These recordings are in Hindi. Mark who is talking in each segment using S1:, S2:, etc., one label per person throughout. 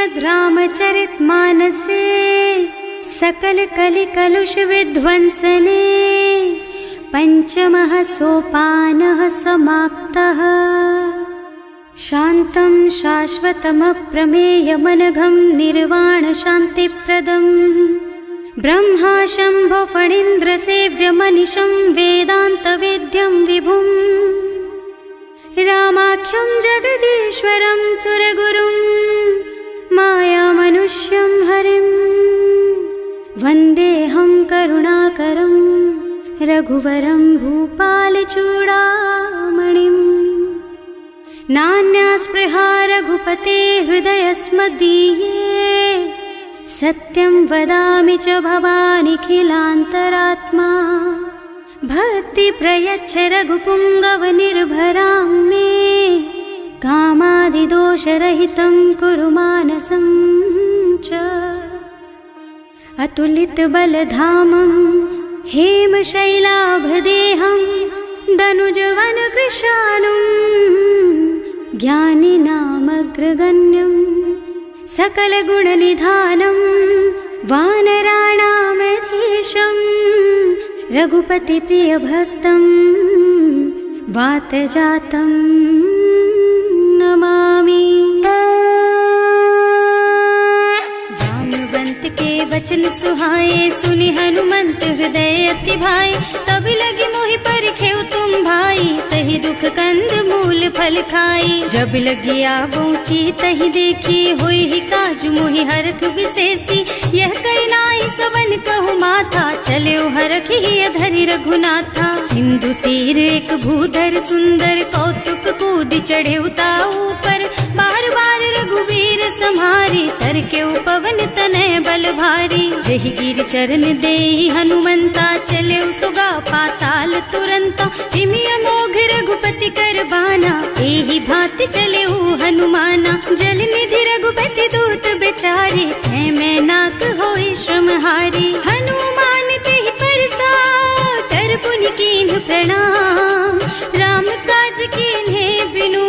S1: श्रीमद् रामचरितमानसे सकल कलि कलुष विध्वंसने पंचमः सोपानः समाप्तः। शान्तं शाश्वतमप्रमेयमनघं निर्वाण शान्तिप्रदं ब्रह्मा शम्भो फणीन्द्रसेव्यमनिशं वेदान्तवेद्यं विभुं रामाख्यं जगदीश्वरं सुरगुरुं मायामनुष्यं हरिं वन्देऽहं करुणाकरं रघुवरं भूपालचूडामणिम्। नान्यास्पृहा रघुपते हृदयस्मदीये सत्यं वदामि च भवानिखिलान्तरात्मा। भक्ति प्रयच्छ रघुपुङ्गवनिर्भरां मे कामादिदोषरहितं कुरु मानसं च। अतुलितबलधामं हेमशैलाभदेहं दनुजवनकृशानुं ज्ञानिनामग्रगण्यं सकलगुणनिधानं वानराणामधीशं रघुपतिप्रियभक्तं वातजातं नमामि। जाम्बवंत के वचन सुहाए सुनि हनुमंत हृदय अति भाए। तब लगी मोहि परिखेउ तुम भाई सही दुख कंद मूल फल खाई। जब लगी आवो सीतहि देखी होई ही काजु मोहि हरख विशेषी। यह कई नाई सवन कहु माथा चले हरख ही धरि रघुनाथा। सिंधु तीर एक भूधर सुंदर कौतुक कूद चढ़े उताऊ पर। बार बार रघुवीर सम्हारी तर के पवन तनय बल भारी। जहि गिर चरण देहि हनुमंता चले सुगा पाताल तुरंता। तिमिय मोघ रघुपति कर बाना एहि भांति चले हनुमाना। जल निधि रघुपति दूत बेचारे है मैं नाक होई श्रमहारी। हनुमान तेहि परसा कर पुनि कीन्ह प्रणाम। राम काज कीन्हे बिनु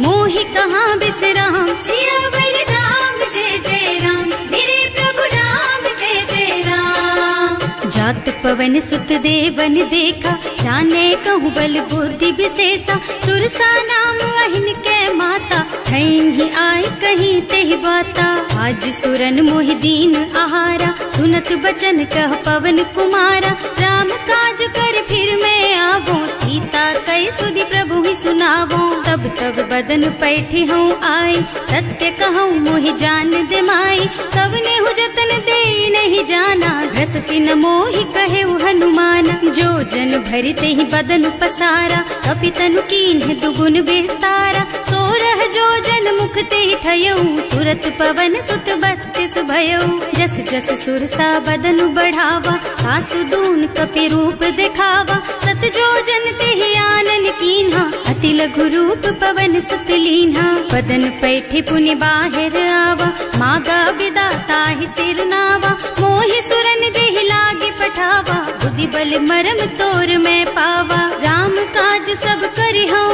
S1: मोहि कहाँ बिसराम। सियावर राम जय जय राम मेरे प्रभु राम जय जय राम। जात पवन सुत देवन देखा जाने कहूँ बल बुद्धि विशेषा। सुरसा नाम अहिन के माता खैन ही आय कहीं तेहि बाता। आज सुरन मोहि दीन आहारा सुनत बचन कह पवन कुमारा। राम काज कर फिर मैं आवो सीता कई सुधि प्रभु ही सुनावो। तब तब बदन पैठी हूँ आई सत्य कहूँ मोहि जान दे माई। तब ने हु जतन दे नहीं जाना घस सिन मोहि कहे हनुमाना। जो जन भरित ही बदन पसारा कपितनु कीन्ह दुगुन विस्तारा। सोरह जो जन मुख ते ठयऊ तुरत पवन सुत 32 भयऊ। जस जस सुरसा बदन बढ़ावा आसु दून कपि रूप दिखावा। सत जो जन ते आनन कीन्हा अति लघु रूप पवन सुत लीन्हा। बदन पैठे पुनि बाहिर आवा मागा बिदा ताहि सिर नावा। मोहि सुरन जेहि लागे पठावा बुद्धि बल मरम तोर मैं पावा। राम काज सब करिहूँ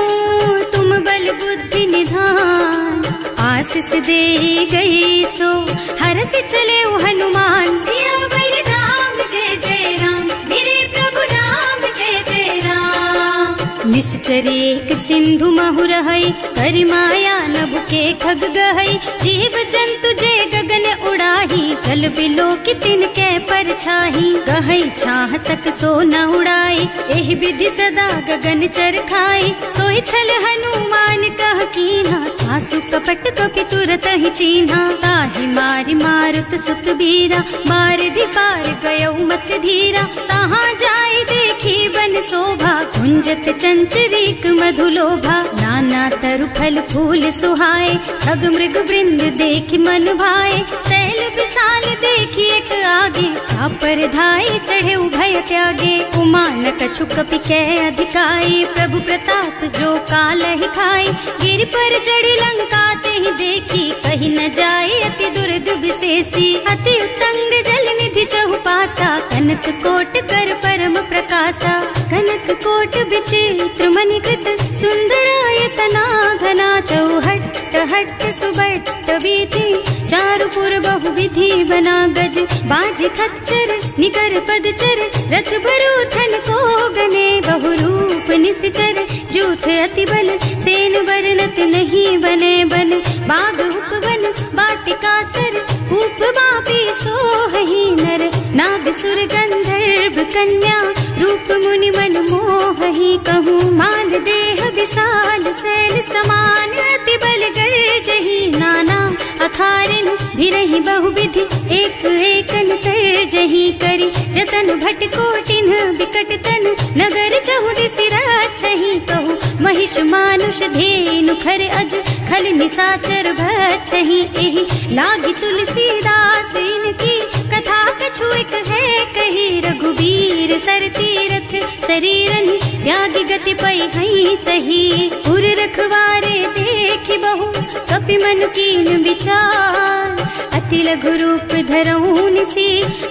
S1: तुम बल बुद्धि निधान। आशीष दे गई सो हरस चले हनुमान। सियावर राम जय जय राम मेरे प्रभु राम जय जय राम। निश्चर एक सिंधु महु रहई करि माया नभ के खग गहई। जीव जंतु जे गगन उड़ाही जल बिलो कि तिनके परछाही। गहई छाह सक सो न उड़ाई एहि विधि सदा गगन चर खाई। सोहि छल हनुमान कह कीन्हा आसु कपट कपि तुरत ही चीन्हा। ताहि मारि मारुत सुत बीरा बारिधि पार गयौ मत धीरा। तहाँ जाय देखी बन शोभा कुंजत चंचरीक मधुलोभा। नाना तरु फल फूल सुहाए खग मृग वृंद देखि मन भाए। तैल विशाल देखि एक आगे पर धाय चढ़े भय त्यागे। उमान कछु कपि कै अधिकाई प्रभु प्रताप जो काल ही खाई। गिर पर चढ़ी लंका तेहि देखी कहीं न जाए अति दुर्ग विशेषी। अति उत्तंग जल निधि चहुपासा कनक कोट कर परम प्रकाशा। कनक कोट चित्र मणिकृत सुंदरायतना घना चौहट्ट हट्ट सुबट्ट बीथी चारुपुर बहुविधि बना गज बाज खच्चर निकर पदचर रथ बरूथन को गने बहुरूप निश्चर जूथ अति बल सेन बरनत नहीं बने बन बाग उपवन बाटिका सर कूप बापी सोहही नर नाग सुर गंधर्व कन्या रूप मुनि मन मोहही कहूँ मान देह विशाल शैल समान अति बल गर्जही नाना अखारिन भिरहि बहुविधि एक एकन तरजही करी जतन भट कोटिन विकट तन नगर चहुदिसि राछहि कहूँ महिष मानुष धेनु खर अज खल निसाचर भक्षहि एहि लागी तुलसीदास इनकी कथा कछु एक है कही रघुबीर सर तीरथ शरीरनि त्यागी गति पई हई सही उर रखवारे देखि बहु कपि मन कीन विचार अति लघु रूप धरऊं निसी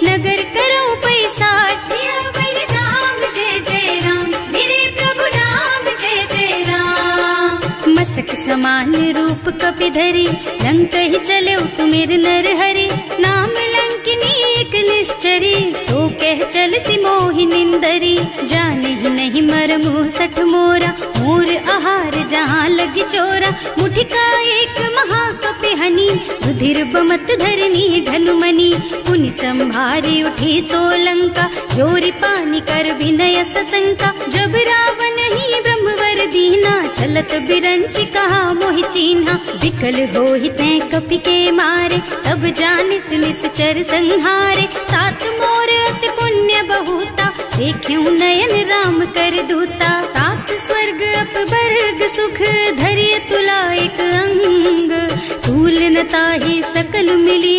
S1: नगर करऊं पैसार सियावर राम जय जय राम मेरे प्रभु राम जय जय राम मसक समान रूप कपि धरी लंक ही चले सुमिर नर हरि नाम लंकिनी एक निश्चरी सो कह चल सी मोहि निंदरी जाने ही नहीं मरमु सठ मोरा मोर आहार जहाँ लगी चोरा मुठिका एक महाकपि हनी रुधिर बमत धरनी ढलुमनी पुनि संभारी उठी सोलंका जोरी पानी कर विनय सशंका जब रावण ही ब्रह्मवर दीना चलत बिरंची कहा मोहि चीन्हा विकल होहि तै कपि के मारे तब जानि सुनिश्चर संहारे तात मोर अति पुण्य बहुता देखूं नयन राम कर दूता तात स्वर्ग अपवर्ग सुख धरिय तुला एक अंग तूल न ताहि सकल मिली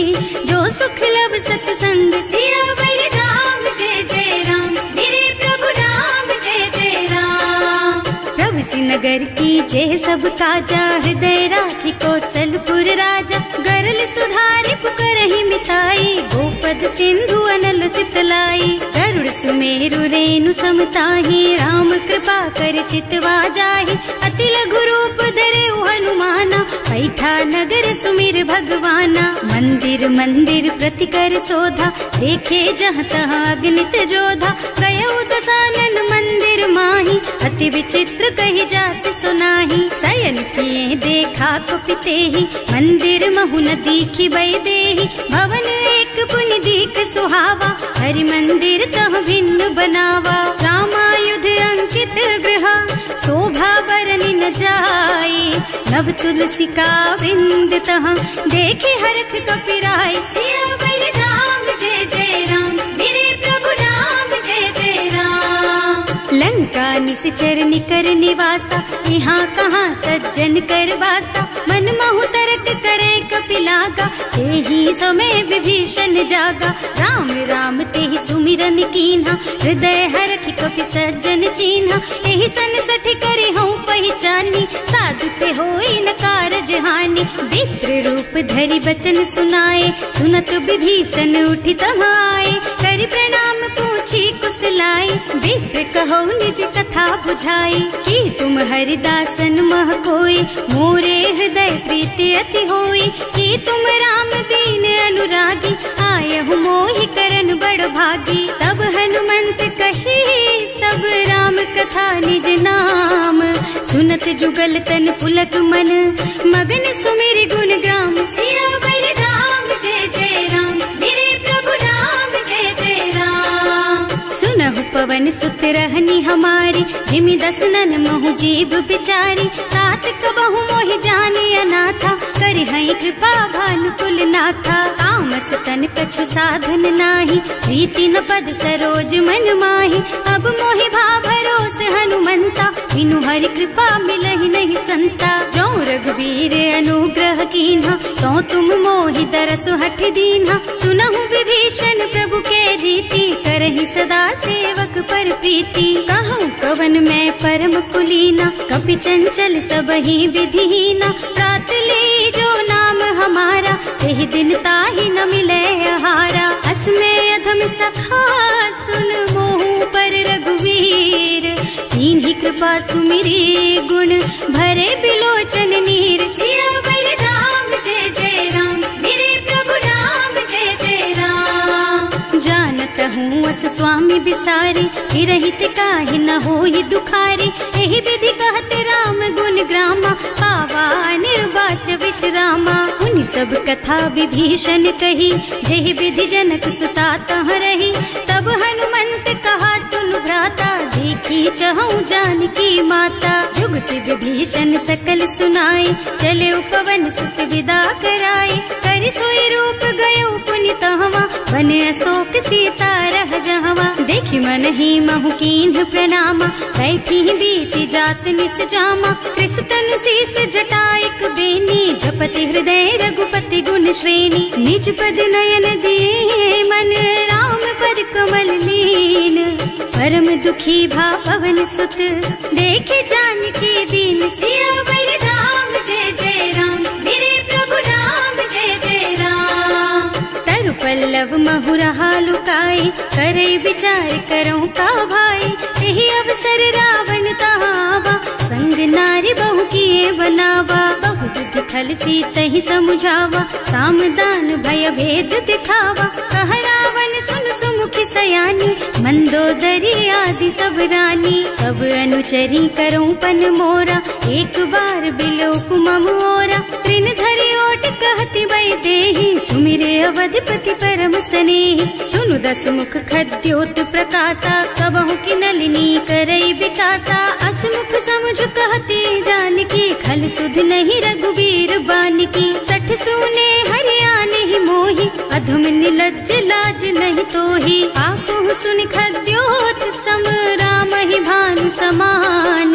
S1: जो सुख लब सत्संग सियावर राम जय जय राम मेरे प्रभु राम जय जय राम प्रभु नगर की जय सब काजा हृदय राखी कौशलपुर राजा गरल सुधारि पुकरहि मिताई गोपद सिंधु अनल चितलाई गरुड़ सुमेरु रेणु समताहि राम कृपा कर चितवा जाहि अति लघु रूप धरे हनुमाना बैठा नगर सुमिर भगवाना मंदिर मंदिर प्रति कर शोधा देखे जहाँ तहाँ अगणित जोधा गयो दसानन मंदिर माही अति विचित्र कही जाति सुनाही शयन किए देखा कुपिते ही मंदिर महु न दीखी बई देही भवन एक पुनि दीख सुहावा हरि मंदिर तह भिन्न बनावा रामायुध अंकित गृह शोभा बरनि न जाई नव तुलसी का बिंद तह देखे हरख कपिराय सियावर राम जय जय राम मेरे प्रभु राम जय जय राम लंका निश्चर निकर निवासा यहाँ कहाँ सज्जन कर वासा मन महु तरक करे कपिलागा तेहि समय विभीषण जागा राम राम तेहि सुमिरन कीन्हा हृदय हरखि कपि सज्जन चीन्हा एहि सन सठ करि हूँ पहचानी साधु ते होई न कारज हानि विप्र रूप धरि बचन सुनाए सुनत विभीषण उठि तहाँ आए करि प्रणाम पूछी कुशलाई विप्र कहो निज कथा बुझाई कि तुम हरिदासन मह कोई मोरे हृदय प्रीति अति होई कि तुम राम दीन अनुरागी आयहु मोहि करन बड़ भागी तब हनुमंत कही सब राम कथा निज नाम सुनत जुगल तन पुलक मन मगन सुमिर गुण ग्राम सियावर राम जय जय राम मेरे प्रभु राम जय जय राम सुनहु पवन सुत रहनी हमारी जिमि दसनन महु जीव बिचारी तात कबहु मोहि जानी अनाथा करि हई कृपा भानुकुल नाथा तामस तन कछु साधन नाही प्रीति न पद सरोज मन माही अब मोहि भा भरोस हनुमंता बिनु हरि कृपा मिलहि नहीं संता जो रघुबीर अनुग्रह कीन्हा तो तुम मोहि दरसु हठ दीन्हा सुनहु विभीषण प्रभु के रीति करहि सदा सेवक पर प्रीति कहूँ कवन मैं परम कुलीना कपि चंचल सबहि विधिहीना रात ले जो नाम हमारा तेहि दिन ताहि न मिले आहारा असमय अधम सखा सुन मोहु पर रघुवीर कीन्ही कृपा सुमिरे गुण भरे बिलोचन नीर। सियावर राम जय जय राम, मेरे प्रभु राम जय जय राम। जानत हूँ अस स्वामी बिसारी, रहित काहे न होई दुखारी। एहि विधि कहते राम गुण ग्रामा, पावा निर्वाच विश्रामा। उन सब कथा विभीषण कही, जेहि विधि जनक सुता तह रही। तब हनुमंत कहा सुन भ्राता, देखी चहु जानकी माता। जुगति विभीषण सकल सुनाई, चले उपवन सुत विदा कराई। कर सोई रूप गयो पुनि तहवा, वन अशोक सीता रह जहवा। देखि मन ही महु कीन्ह प्रणामा, कैथी बीति जात निस जामा। कृष तनु शीस जटायक बेनी, जपति हृदय रघुपति गुण श्रेणी। निज पद नयन दिए मन, राम पद कमल लीन। परम दुखी भा पवन सुत, देखे जानकी दीन। सियावर राम जय जय राम, मेरे प्रभु राम जय जय राम। तरु पल्लव महुरहा लुकाई, करई विचार करऊं का भाई। यही अवसर रावण तहावा, संग नारी बहु किए बनावा। बहु बुद्धि खल सीतहि समुझावा, साम दान भय भेद दिखावा। कह रावण सुन सुमुखी सयानी, मंदोदरी आदि सब रानी। तब अनुचरी करऊं पन मोरा, एक बार बिलोक मम ओरा। त्रिन धरि ओट कहति वै देहि, सुमिरे अवधिपति परम स्नेहि। सुनु दस मुख खद्योत प्रकाशा, कबहु की नलिनी करई विकासा। असमुख समझ कहती जानकी, खल सुध नहीं रघुबीर बानकी। सठ सूने हरियाणे ही मोहि, अधम निलज्ज लाज नहीं तोहि। आपहु सुनि खद्योत सम, राम ही भानु समान।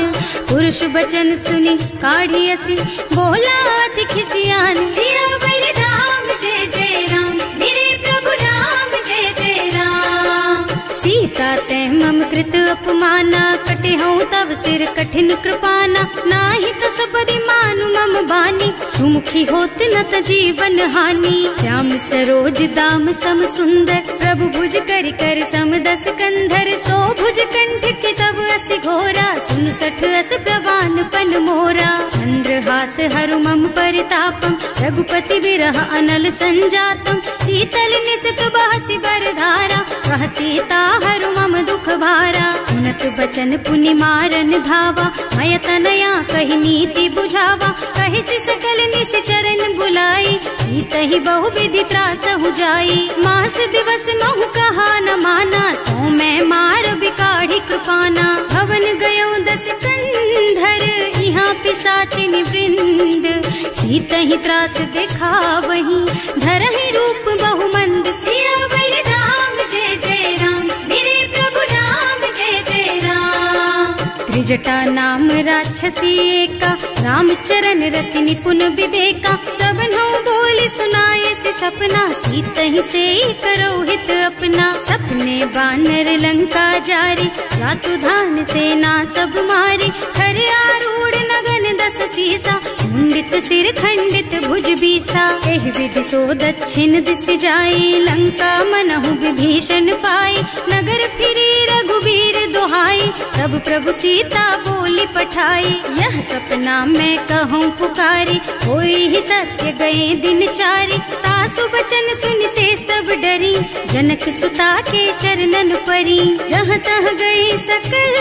S1: पुरुष बचन सुनि काढ़ी असी, बोला अति खिसियान। सियावर राम जय जय राम, मेरे प्रभु राम जय जय राम। सीता ते मम कृत अपमाना, कटे हूँ तब सिर कठिन कृपाना। नाही तो सबदि मानु मम बानी, सुमुखी होत न त जीवन हानि। श्याम सरोज दाम सम सुंदर, प्रभु भुज कर कर सम दस कंधर। सो भुज कंठ के तब असि घोरा, सुन सठ अस प्रवान पन मोरा। चंद्रहास हरु मम परितापम, रघुपति विरह अनल संजातम। शीतल निसित बहसि बरधारा, वह सीता हरु मम दुख भारा। सुनत बचन पुनि मारन धावा, मय तनया कहि नीति बुझावा। कहि सि सकल निस चरण बुलाई, सीतहि बहु विधि त्रासहु जाई। मास दिवस महु कहा न माना, तो मैं मार बिकाढ़ी कृपाना। भवन गयो दस कंधर, यहाँ पिशाचिनी वृंद। सीतहि त्रास दिखावहि, धरहि रूप बहु मंद। सियावर राम जय जय राम, मेरे प्रभु राम जय जय राम। त्रिजटा नाम राक्षसी एका, राम चरण रति निपुण विवेका। सबनहु बोली सुनाए से सपना, सीतहि से करो हित अपना। सपने बानर लंका जारी, जातु धान सेना सब मारी। खर आरूढ़ नगन दस सीसा, मुंडित सिर खंडित भुज बीसा। एहि विधि सो दक्षिण दिस जाई, लंका मनहु विभीषण पाई। नगर फिरी रघुबीर दोहाई, तब प्रभु सीता बोली पठाई। यह सपना मैं कहूँ पुकारी, होई ही सत्य गए दिन चारी। तासु बचन सुनते सब डरी, जनक सुता के चरणन परी। जहाँ तह गई सकल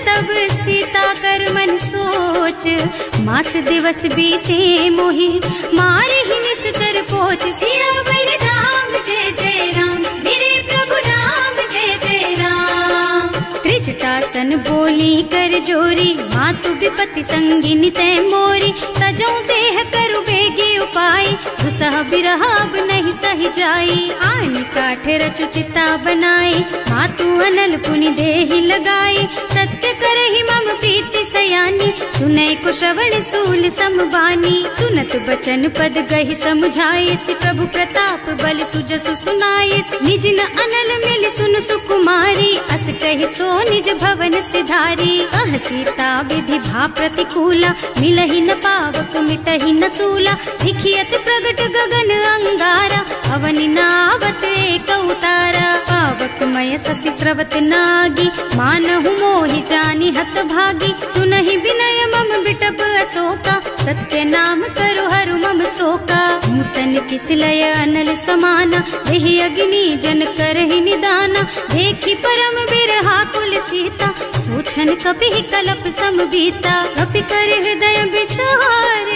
S1: तब सीता कर मन सोच। मास दिवस बीते मोहि, मारे ही निश्चर पोच। सियावर राम जय जय राम, मेरे प्रभु राम जय जय राम। त्रिजटासन बोली कर जोरी, मातु विपति संगिनी तै मोरी। तजो देह करु बेगी उपाय, दुसह बिरह अब नहीं सही जाई। आन काठ रचु चिता बनाई, मातु अनल पुनि देहि लगाई। सत्य करहि मम प्रीति सयानी, सुनै को श्रवण सूल समबानी। सुनत बचन पद गहि समझाई, प्रभु प्रताप बल सुजसु सुनाई। निज न अनल मिल सुन सुकुमारी, अस कहि सो निज भवन सिधारी। अह सीता विधि भा प्रतिकूला, मिलहि न पावक मिटहि न सूला। लिखियत प्रगट गगन अंगारा, भवनि नावत एक उतारा। पावकमय शशि स्रवत नागी मानहु मोहि जानी हत भागी। सुनहि विनय मम बिटप अशोका सत्य नाम करु हरु मम शोका। नूतन किसलय अनल समाना देहि अग्नि जन करहि निदाना। देखी परम बिरहा कुल सीता सोचन कपि कलप सम बीता। कपि कर हृदय विचार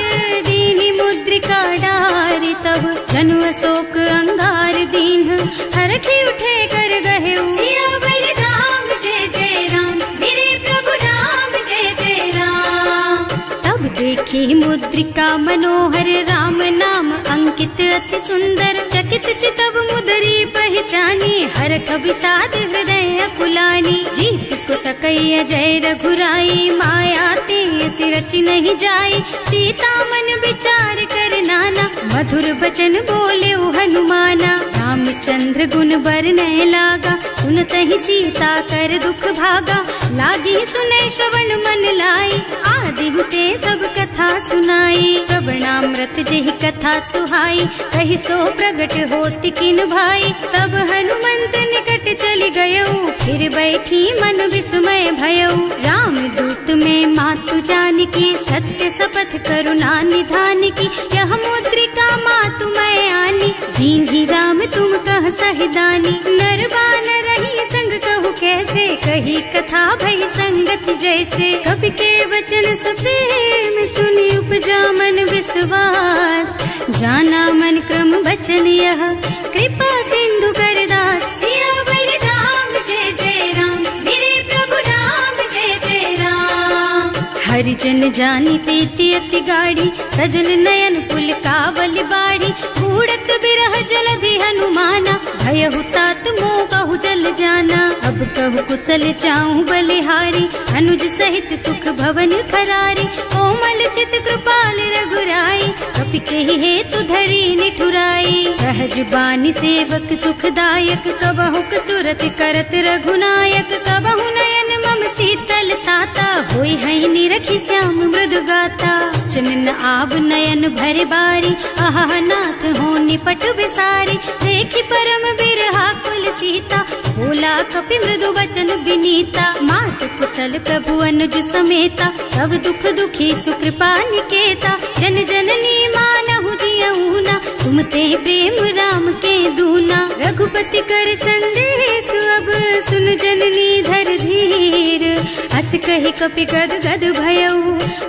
S1: दीनी मुद्रिका डारी। तब जनु अशोक अंगार दीन हरखी उठे कर गहे। सियावर राम जय जय राम मेरे प्रभु राम जय जय राम। तब देखी मुद्रिका मनोहर राम नाम अंकित अति सुंदर। चकित चितव मुदरी पहचानी हरख विषाद हृदय अकुलानी। जीत को सकैया जय रघुराई माया ते रचि नहीं जाई। सीता मन विचार कर नाना मधुर बचन बोले हनुमाना। रामचंद्र गुण बरनय लागा सुनतहि सीता कर दुख भागा। लागी सुनै श्रवण मन लाई आदि हुते सब कथा सुनाई। प्रवणामृत जेहि कथा सुहाई कहि सो प्रगट होति किन भाई। तब हनुमंत निकट चली गयऊ फिर बैठी मन विस्मय भयऊ। राम दूत में मातु जानकी सत्य शपथ करुणा निधान की। यह मुद्रिका मातु मैं आनी दीन्ही राम तुम कह सहिदानी। नरबान रही संग कहु कैसे कही कथा भई संगति जैसे। कवि के वचन सप्रेम सुनि उपजा मन विश्वास। जाना मन क्रम वचन यह कृपा सिंधु कर दास। सियावर राम जय जय राम मेरे प्रभु राम जय जय राम। हरिजन जानी प्रीति अति गाढ़ी सजल नयन पुल कावल बाड़ी। बूढ़त बिरह जलधि हनुमाना भयहु तात मोह कहु जल जाना। अब कहु कुशल चाहु बलिहारी अनुज सहित सुख भवन खरारी। कोमल चित कृपाल रघुराई कपि कहि हेतु धरी निठुराई। सहज बानी सेवक सुखदायक कबहु सुरत करत रघुनायक। कबहु नयन मम शीतल ताता होई है निरखी श्याम मृदु गाता। चनन आव नयन भरे बारी आहा नाथ हो निपट बिसारी। देखी परम बिरहा कुल सीता बोला कपि मृदु वचन विनीता। मात कुशल प्रभु अनुज समेता तब दुख दुखी सुकृपा निकेता। जन जननी मानहु जियऊना तुम ते प्रेम राम के दूना। रघुपति कर संदेश अब सुन जननी धर धीर। हस कहि कपि गद गद भयऊ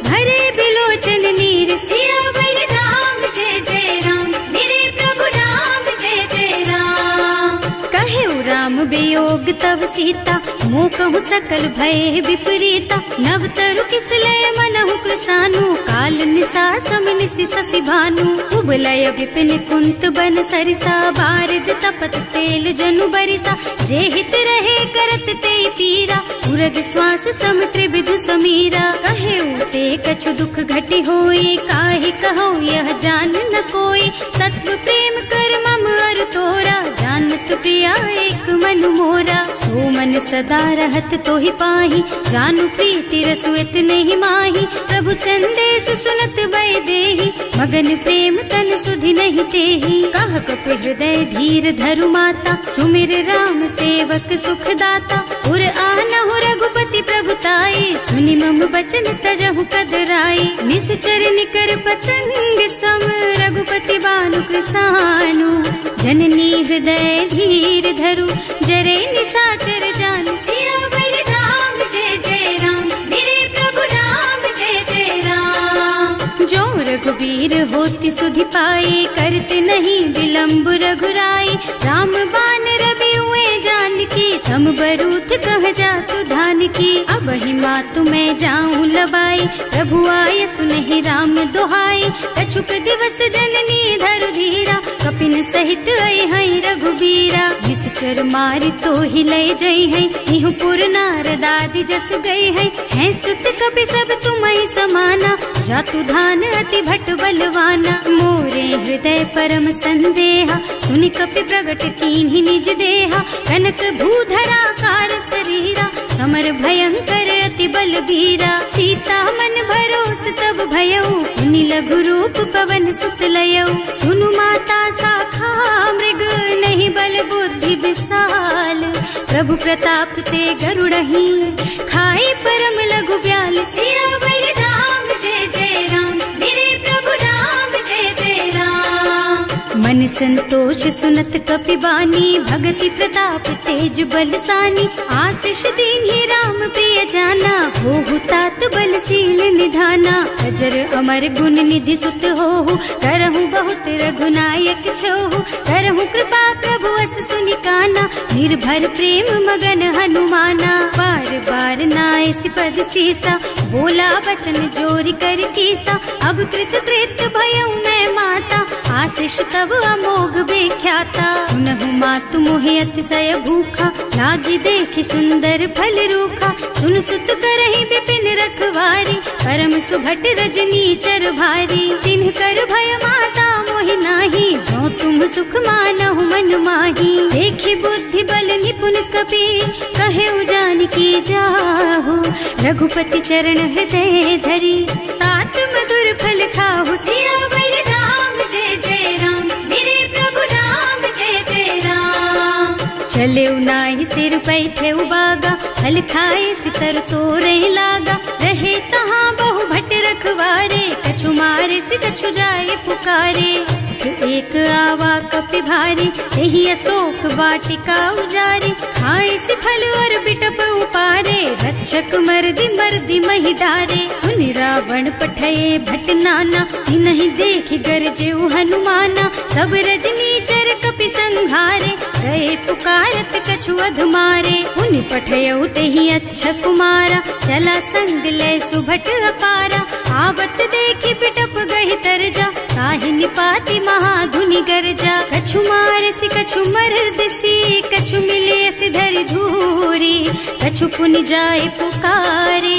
S1: भरे बिलोचन नीर। सियावर राम जय जय राम मेरे प्रभु राम जय जय राम। कहे राम वियोग तब सीता मोह कहु सकल भय विपरीता। नव तरु किसलय मनहु कृसानु काल निसा समिनिसि शशि भानु। उबलय विपिन कुंत बन सरिसा बारिज तपत तेल जनु बरिसा। जे हित रहे करत ते पीरा उरग श्वास सम त्रिविध समीरा। कहे उते कछु दुख घटी होई काहि कहो यह जान न कोई। तत्व प्रेम कर मम अर तोरा जानत प्रिया एक मन मोरा। सो मन सदा रहत तोहि पाही जानु प्रीति रसु इतने ही माही। प्रभु संदेश सुनत वै देहि मगन प्रेम तन सुधि नहीं तेहि। कह कपि हृदय धीर धरु माता सुमिर राम सेवक सुखदाता। उर आनहु रघुपति प्रभुताई सुनि मम बचन तजहु कदराई। निश्चर निकर पतंग सम रघुपति बानु कृसानु। जननी हृदय धीर धरु जरे निशाचर जानु। सियावर राम जय जय राम मेरे प्रभु राम जय जय राम। जो रघुबीर होति सुधि पाई करते नहीं विलम्ब रघुराई। राम बान रवि हुए जानकी थम बरूथ कह जातु धान की। अब ही मातु मैं जाऊं लबाई प्रभु आय सुनहि राम दुहाई। कछुक दिवस जननी धरु धीरा कपिन सहित आई है रघुबीरा। निश्चर मारी तो ही लय जई है इहु पुर नारद आदि जस गई है सुत कपि सब तुम्हि समाना। जातु धान अति भट बलवाना मोरे हृदय परम संदेहा। सुनि कपि प्रगट कीन्हि निज देहा कनक भूधरा कार शरीरा। समर भयंकर अति बलबीरा सीता मन भरोस तब भयऊ। मुनि लघु रूप पवन सुत लयऊ सुनु माता शाखा प्रताप ते गरुड़ही खाई परम लघु ब्याल। सियावर राम जय जय राम, मेरे प्रभु राम जय जय राम। मन संतोष सुनत कपिबानी, भगति प्रताप तेज बलसानी। आशीष दीन्हि राम प्रिय जाना, होहु तात बलशील निधाना। अजर अमर गुण निधि सुत होहु, करहु बहुत रघुनायक छोहु। करहु कृपा प्रभु अस सुनि काना, निर्भर प्रेम मगन हनुमाना। बार बार नाइस पद सीसा, बोला बचन जोरी कर कीसा। अब कृत कृत भयउ मैं माता, आशीष तब अमोघ बेख्याता। सुनहु मातु मोहि अतिशय भूखा, लागी देखि सुंदर फल रूखा। सुन सुत करहि विपिन रखवारी, परम सुभट रजनी चर भारी। तिन्ह कर भय माता मोहि नाही, जो तुम सुख मानहु मन माही। देखि बुद्धि बल निपुण कपि, कहे उजान की जाहु। रघुपति चरण हृदय धरी, तात मधुर फल खाहु। सियावर राम जय जय राम, मेरे प्रभु राम जय जय राम। चले नाहि सिर पैठे उबागा, फल खाए सितर तोरे लागा। रहे तहाँ बहु भट रखवारे, कछु मारे से कछु जाए पुकारे। एक आवा कपि भारी, यही अशोक वाटिका उजारी। खाए से फल और बिटप उपारे, रक्षक मर्दी मर्दी मही डारे। सुनि रावण पठये भट नाना, नहीं देखि गरजे हनुमाना। सब रजनी चर कपि संघारे, गए पुकारत कछु अधमारे। उनि पठयउ तेहि अच्छा कुमारा, चला संग ले सुभट अपारा। आवत देखि बिटप गहि तरजा, काहि निपाति महाधुनि गरजा। कछु मारसि कछु मरदसी, कछु मिले धरि धूरी। कछु पुनि जाए पुकारे,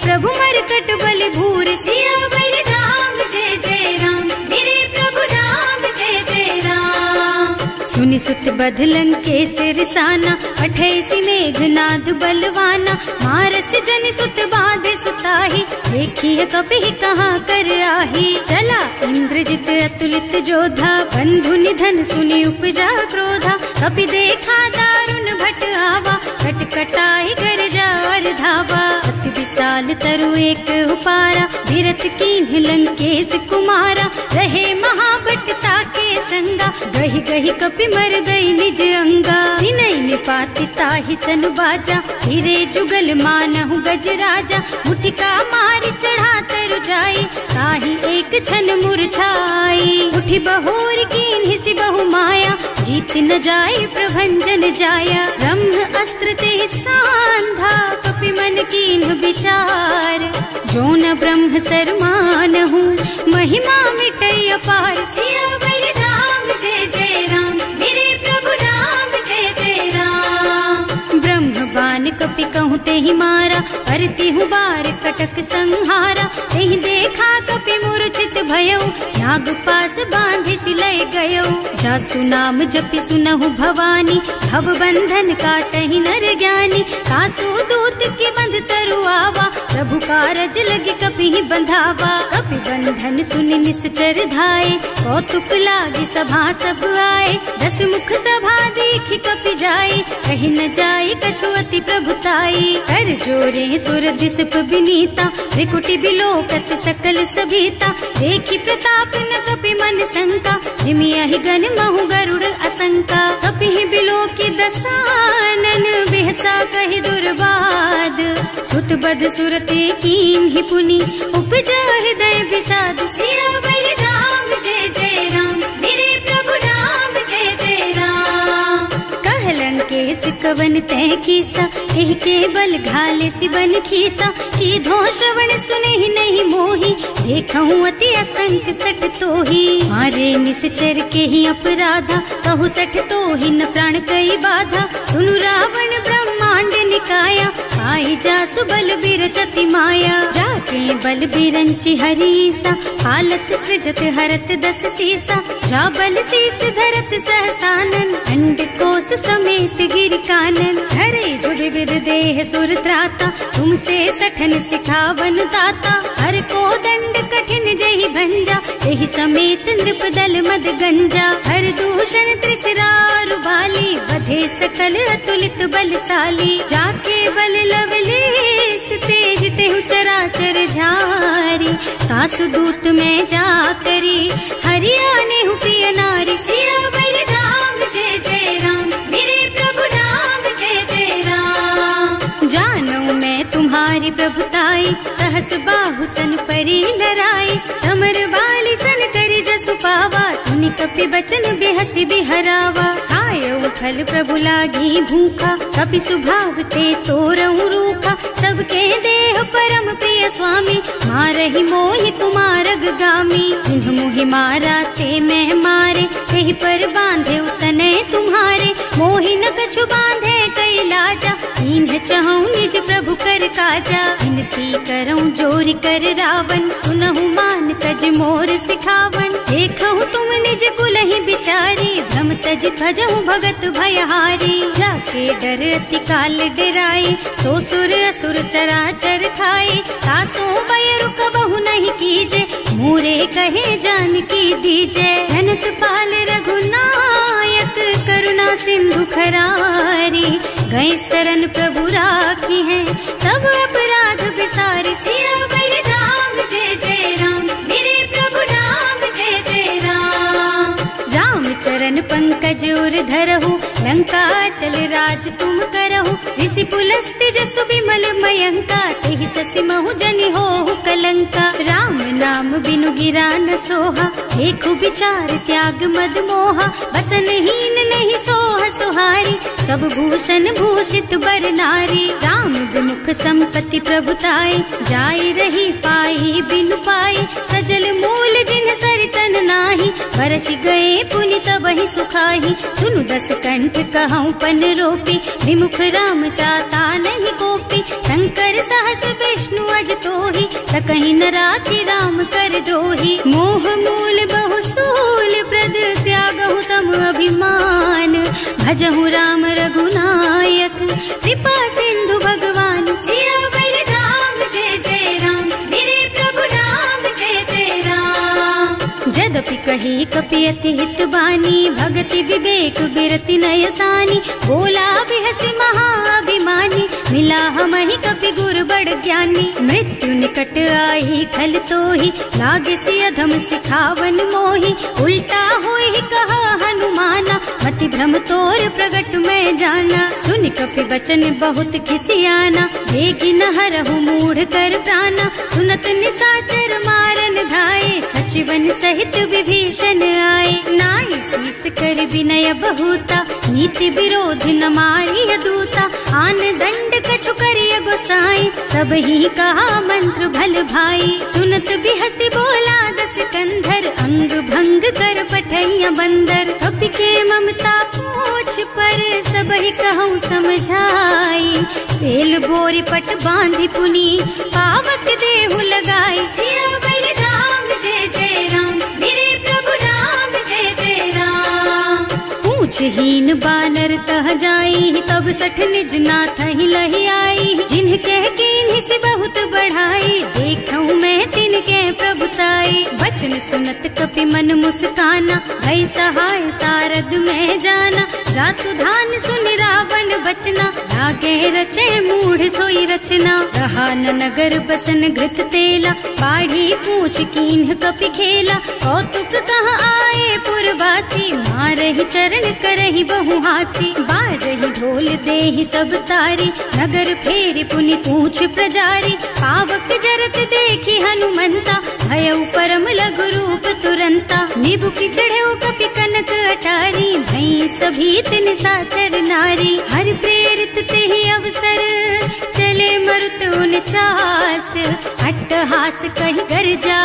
S1: प्रभु मरकट बल भूरि। सियावर राम जय जय राम, मेरे प्रभु राम जय जय राम। सुनि सुत बधलन के सिरसाना, पठैसी मेघनाद बलवाना। मारस जन सुत बाधे सुताही, देखिए कपि कहाँ कर आही। चला इंद्रजित अतुलित जोधा, बंधु निधन सुनि उपजा क्रोधा। कपि देखा दारुण भट आवा, कटकटाई गरजा और धावा। अति विशाल तरु एक उपारा, विरत कीन्ह लंकेश कुमारा। रहे महाभट ताके संगा, गहि गहि कपि मर गई निज अंगा। विनय निपाति ताहि सन बाजा, फिरे जुगल मानहु गज राजा। मुठिका मारि चढ़ा तरु जाई, ताहि एक छन मुरझाई। उठि बहोर कीन्हि सि बहु माया, जीत न जाय प्रभंजन जाया। ब्रह्म अस्त्र ते सांधा, कपि मन कीन्ह विचार। जो न ब्रह्म सर मानहु, महिमा मिटै अपार। सियावर राम जय जय राम, मेरे प्रभु राम जय जय राम। ब्रह्म बान कपि कहूँ तेहि मारा, करती हूँ बार कटक संहारा। तेहि देखा कपि मूर्छित भयउ, नाग पास बांधि सिलय गयउ। जासु नाम जपि सुनहु भवानी, भव बंधन काटहि नर ज्ञानी। कासु दूत की बंध तरु आवा, प्रभु कारज लगी कपि बंधावा। कपि बंधन सुनि निश्चर धाये, कौतुक लागी सभा सब आए। 10 मुख सभा देखि कपि जाए, कहि न जाए कछु अति प्रभुताई। कर जोरे सुर दिसप विनीता, त्रिकुटी बिलोकत सकल सभीता। देखि प्रताप न कपि मन शंका, निमियहि गण महु गरुड़ असंका। कपि बिलोकी दसानन, बिहसा कहि दुर्बाद। सुत बद सुरते कीन्हि पुनि, उपजा हृदय विषाद। सियावर राम जय जय राम, मेरे प्रभु राम जय जय राम। कहलन केस कवन तै कीसा, एहि के बल घाले सिबन खीसा। कीधो श्रवण सुने नहीं मोही, देखहु अति असंख सठ तोही। मारे निश्चर के ही अपराधा, कहु सठ तोही न प्राण कई बाधा। सुनु रावण ब्रह्मांड निकाया, आई जासु बल बिरचति माया। जाके बल बिरंचि हरीसा, हालत सृजत हरत 10 सीसा। जा बल शीस धरत सहसानन, अंड कोस समेत गिर कानन। हरे जो विविध देह सुर त्राता, तुमसे सठन सिखावन दाता। हर को दंड कठिन जहि भंजा, एहि समेत नृप दल मद गंजा। हर दूषण त्रिसरारु बाली, बधे सक सकल अतुलित बलशाली, जाके बल लवलेस तेज तेहु चराचर झारी। सासु दूत में जा करी हरियाणे हूँ प्रिय नारी, सियावर राम जय जय राम, मेरे प्रभु राम जय जय राम। जानू मैं तुम्हारी प्रभुताई, सहस बाहु सन परी लराई, समर बाली सन करी जसु पावा, सुनि कपि बचन बेहसी बिहरावा। खायऊ फल प्रभु लागी भूखा, कपि सुभाव ते तोरऊ रूखा, सबके देह परम प्रिय स्वामी, मारहि मोहि कुमारग गामी। जिन्ह मोहि मारा ते मैं मारे, तेहि पर बांधे उतने तुम्हारे, मोहि न कछु बांधे कई लाजा, इन्ह चहु निज प्रभु कर काजा। विनती करऊं जोरि कर रावण, सुनहु मान तज मोर सिखावन। देखहु तुम निज कुलहि बिचारी, भ्रम तज भजहु भगत भयहारी। जाके डर अति काल डराए, सो सुर असुर चराचर खाए, तासो बैरु कबहु नहीं कीजे, मूरे कहे जानकी दीजे। धनत पाल रघुनायक करुणा सिंधु खरारी, गए शरण प्रभु राखी है तब अपराध बिसारी। सियावर राम जय जय राम, मेरे प्रभु राम जय जय राम। राम चरण पंकज उर धरहु, लंका चल राज तुम करहु। ऋषि पुलस्त्य जसु बिमल मयंका, तेहि ससि महु जनि होहु कलंका। राम नाम बिनु गिरा न सोहा, देखु विचार त्याग मद मोहा। बसन हीन नहीं सोह सुहारी, सब भूषण भूषित बर नारी। राम विमुख संपत्ति प्रभुताई, जाई रही पाई बिनु पाई। सजल मूल जिन सरितन नाही, बरस गए पुनि तबहि सुखाही। सुनु दस कंठ कहऊँ पन रोपी, विमुख राम त्राता नहीं कोपी। शंकर सहस विष्णु अज तोहि, सकहि न राखि राम कर द्रोही। मोह मूल बहु सूल प्रद, त्यागहु तम अभिमान। भजहु राम रघुनायक, कृपा सिंधु भगवान। सियावर राम जय जय राम, मेरे प्रभु राम जय जय राम। जदपि कही कपि अति हित बानी, भगति विवेक बिरति नय सानी। बोला बिहसि महाअभिमानी, मिला हमहि कपि गुर बड़ ज्ञानी। मृत्यु निकट आई खल तोहि, लागे सि अधम सिखावन मोहि। उल्टा होहि कहा हनुमाना, मति भ्रम तोर प्रगट में जाना। सुनि कपि बचन बहुत खिसियाना, देगी न हरहु मूढ़ कर प्राणा। सुनत निशाचर मारन धाये, सचिवन सहित विभीषण आए। नाई शीस कर विनय बहुता, नीति विरोध न मारिय दूता। आन दंड कछु करिय गोसाई, सब ही कहा मंत्र भल भाई। सुनत बिहसि बोला दस कंधर, अंग भंग कर पठैया बंदर। कपि के ममता पूछ पर, सब ही कहूँ समझाई। तेल बोरी पट बांधि पुनी, पावक देहु लगाई। सियावर राम जय जय राम, मेरे प्रभु राम जय जय राम। पूछहीन बानर तह जाई, तब सठ निज नाथ ही लही आई। जिन्ह कह कीन्हि से बहुत बढ़ाई, देखऊँ मैं तिनके प्रभुताई। वचन सुनत कपि मन मुस्काना, भई सहाय सारद में जाना। जातु धान सुनि रावण बचना, लागे रचे मूढ़ सोई रचना। रहा न नगर बसन घृत तेला, बाढ़ी पूछ कीन्ह कपि खेला। कौतुक कह आए पुरवासी, मारहि चरण करहि बहु हासी। बाजहि ढोल देहि सब तारी, नगर फेरि पुनि पूछ प्रजारी। पावक जरत देखि हनुमंता, भयउ परम लघु रूप तुरंता। निबुकि चढ़ऊ कपि कनक अटारी, भई सभीत निशाचर नारी। हर प्रेरित तेहि अवसर, चले मरुत उनचास। अट्टहास कहि गर्जा,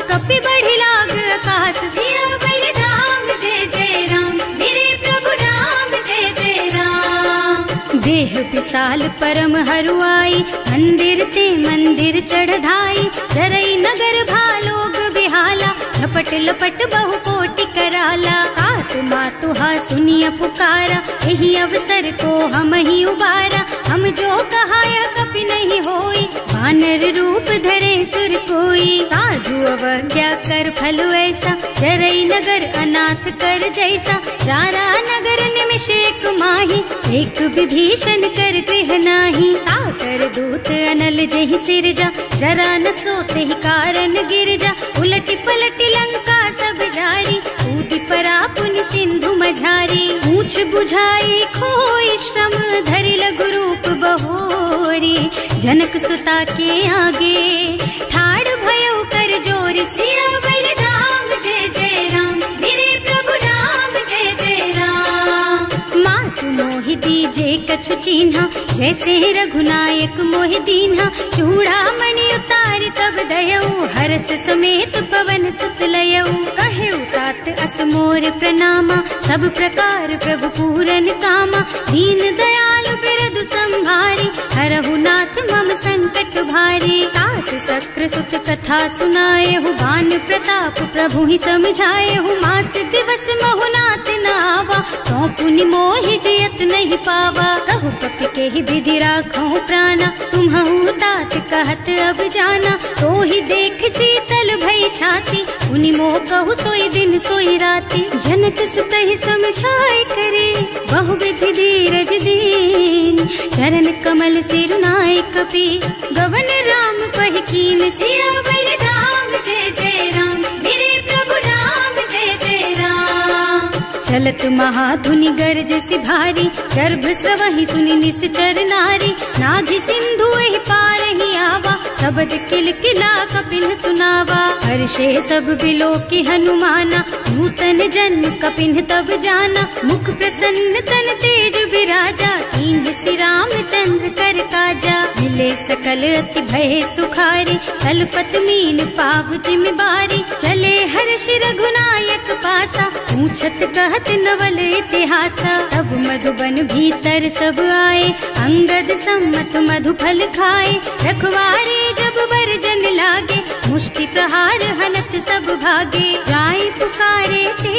S1: कपि बढ़ि लाग आकाश। सियावर राम जय जय राम, मेरे प्रभु राम जय जय राम। देह विशाल परम हरुआई, मंदिर ते मंदिर चढ़धाई। जरई नगर भालोग बिहाला, झपट लपट बहु कोटि कराला। आतु मातु हा सुनिय पुकारा, यही अवसर को हम ही उबारा। हम जो कहा यह कपि नहीं होई, वानर रूप धरे सुर कोई। साधु अवज्ञा कर फल ऐसा, जरई नगर अनाथ कर जैसा, जारा नगर निमिष एक माही, एक विभीषण कर गृह नाही। ताकर दूत अनल जहि सिरजा, जरा न सोते ही कारण गिर जा। उलटी पलटी लंका सब जारी, कूदी परा पुनि सिंधु मझारी। पूछ बुझाई खोई श्रम, धरि लघु रूप बहोरी। जनक सुता के आगे, ठाड़ भयो कर जोर। सियावर राम जय जय राम, मेरे प्रभु राम जय जय राम। मातु मोहि दीजे कछु चिन्हा, जैसे रघुनायक मोहि दीन्हा। चूड़ामणि उतारि तब दयऊ, हरस समेत पवन सुत लयऊ। कहेउ तात अस मोर प्रणामा, सब प्रकार प्रभु पूरन कामा। दीन दयालु बिरदु संभारी, हरहु नाथ मम संकट भारी। तात सक्र सुत कथा सुनाएहु, बान प्रताप प्रभु ही समझाएहु। मास दिवस महु नाथ न आवा, तो पुनि मोहि जयत नहीं पावा। कहु कपि के ही विधि राखहु प्राणा, तुम्हु तात कहत अब जाना। तो ही देख शीतल भई छाती, उनि मोह कहु सोई दिन सोई राती। जनक सुतहि समझाए करे, बहु विधि धीरज दीन। चरण कमल सिरुनाए कपि, गवन राम पहि कीन। सियावर राम जय जय राम, मेरे प्रभु राम जय जय राम। चलत महाधुनि गर्ज सि भारी, गर्भ स्रवहि सुनि निश्चर नारी। नाभि सिंधु एहि पार ही आवा, शब्द किलकिला कपिन सुनावा। हर्षे सब बिलो की हनुमाना, नूतन जन्म कपिन तब जाना। मुख प्रसन्न तन तेज विराजा, कीन्ह श्री रामचंद्र कर काजा। मिले सकल अति भय सुखारी, तलपत मीन पाव जिम्मेवारी। चले हर्ष रघुनायक पासा, पूछत कहत नवल इतिहासा। तब मधुबन भीतर सब आए, अंगद सम्मत मधु फल खाए। रखवारे जब बरजन लागे, मुष्टि प्रहार हनत सब भागे। जाय पुकारे ते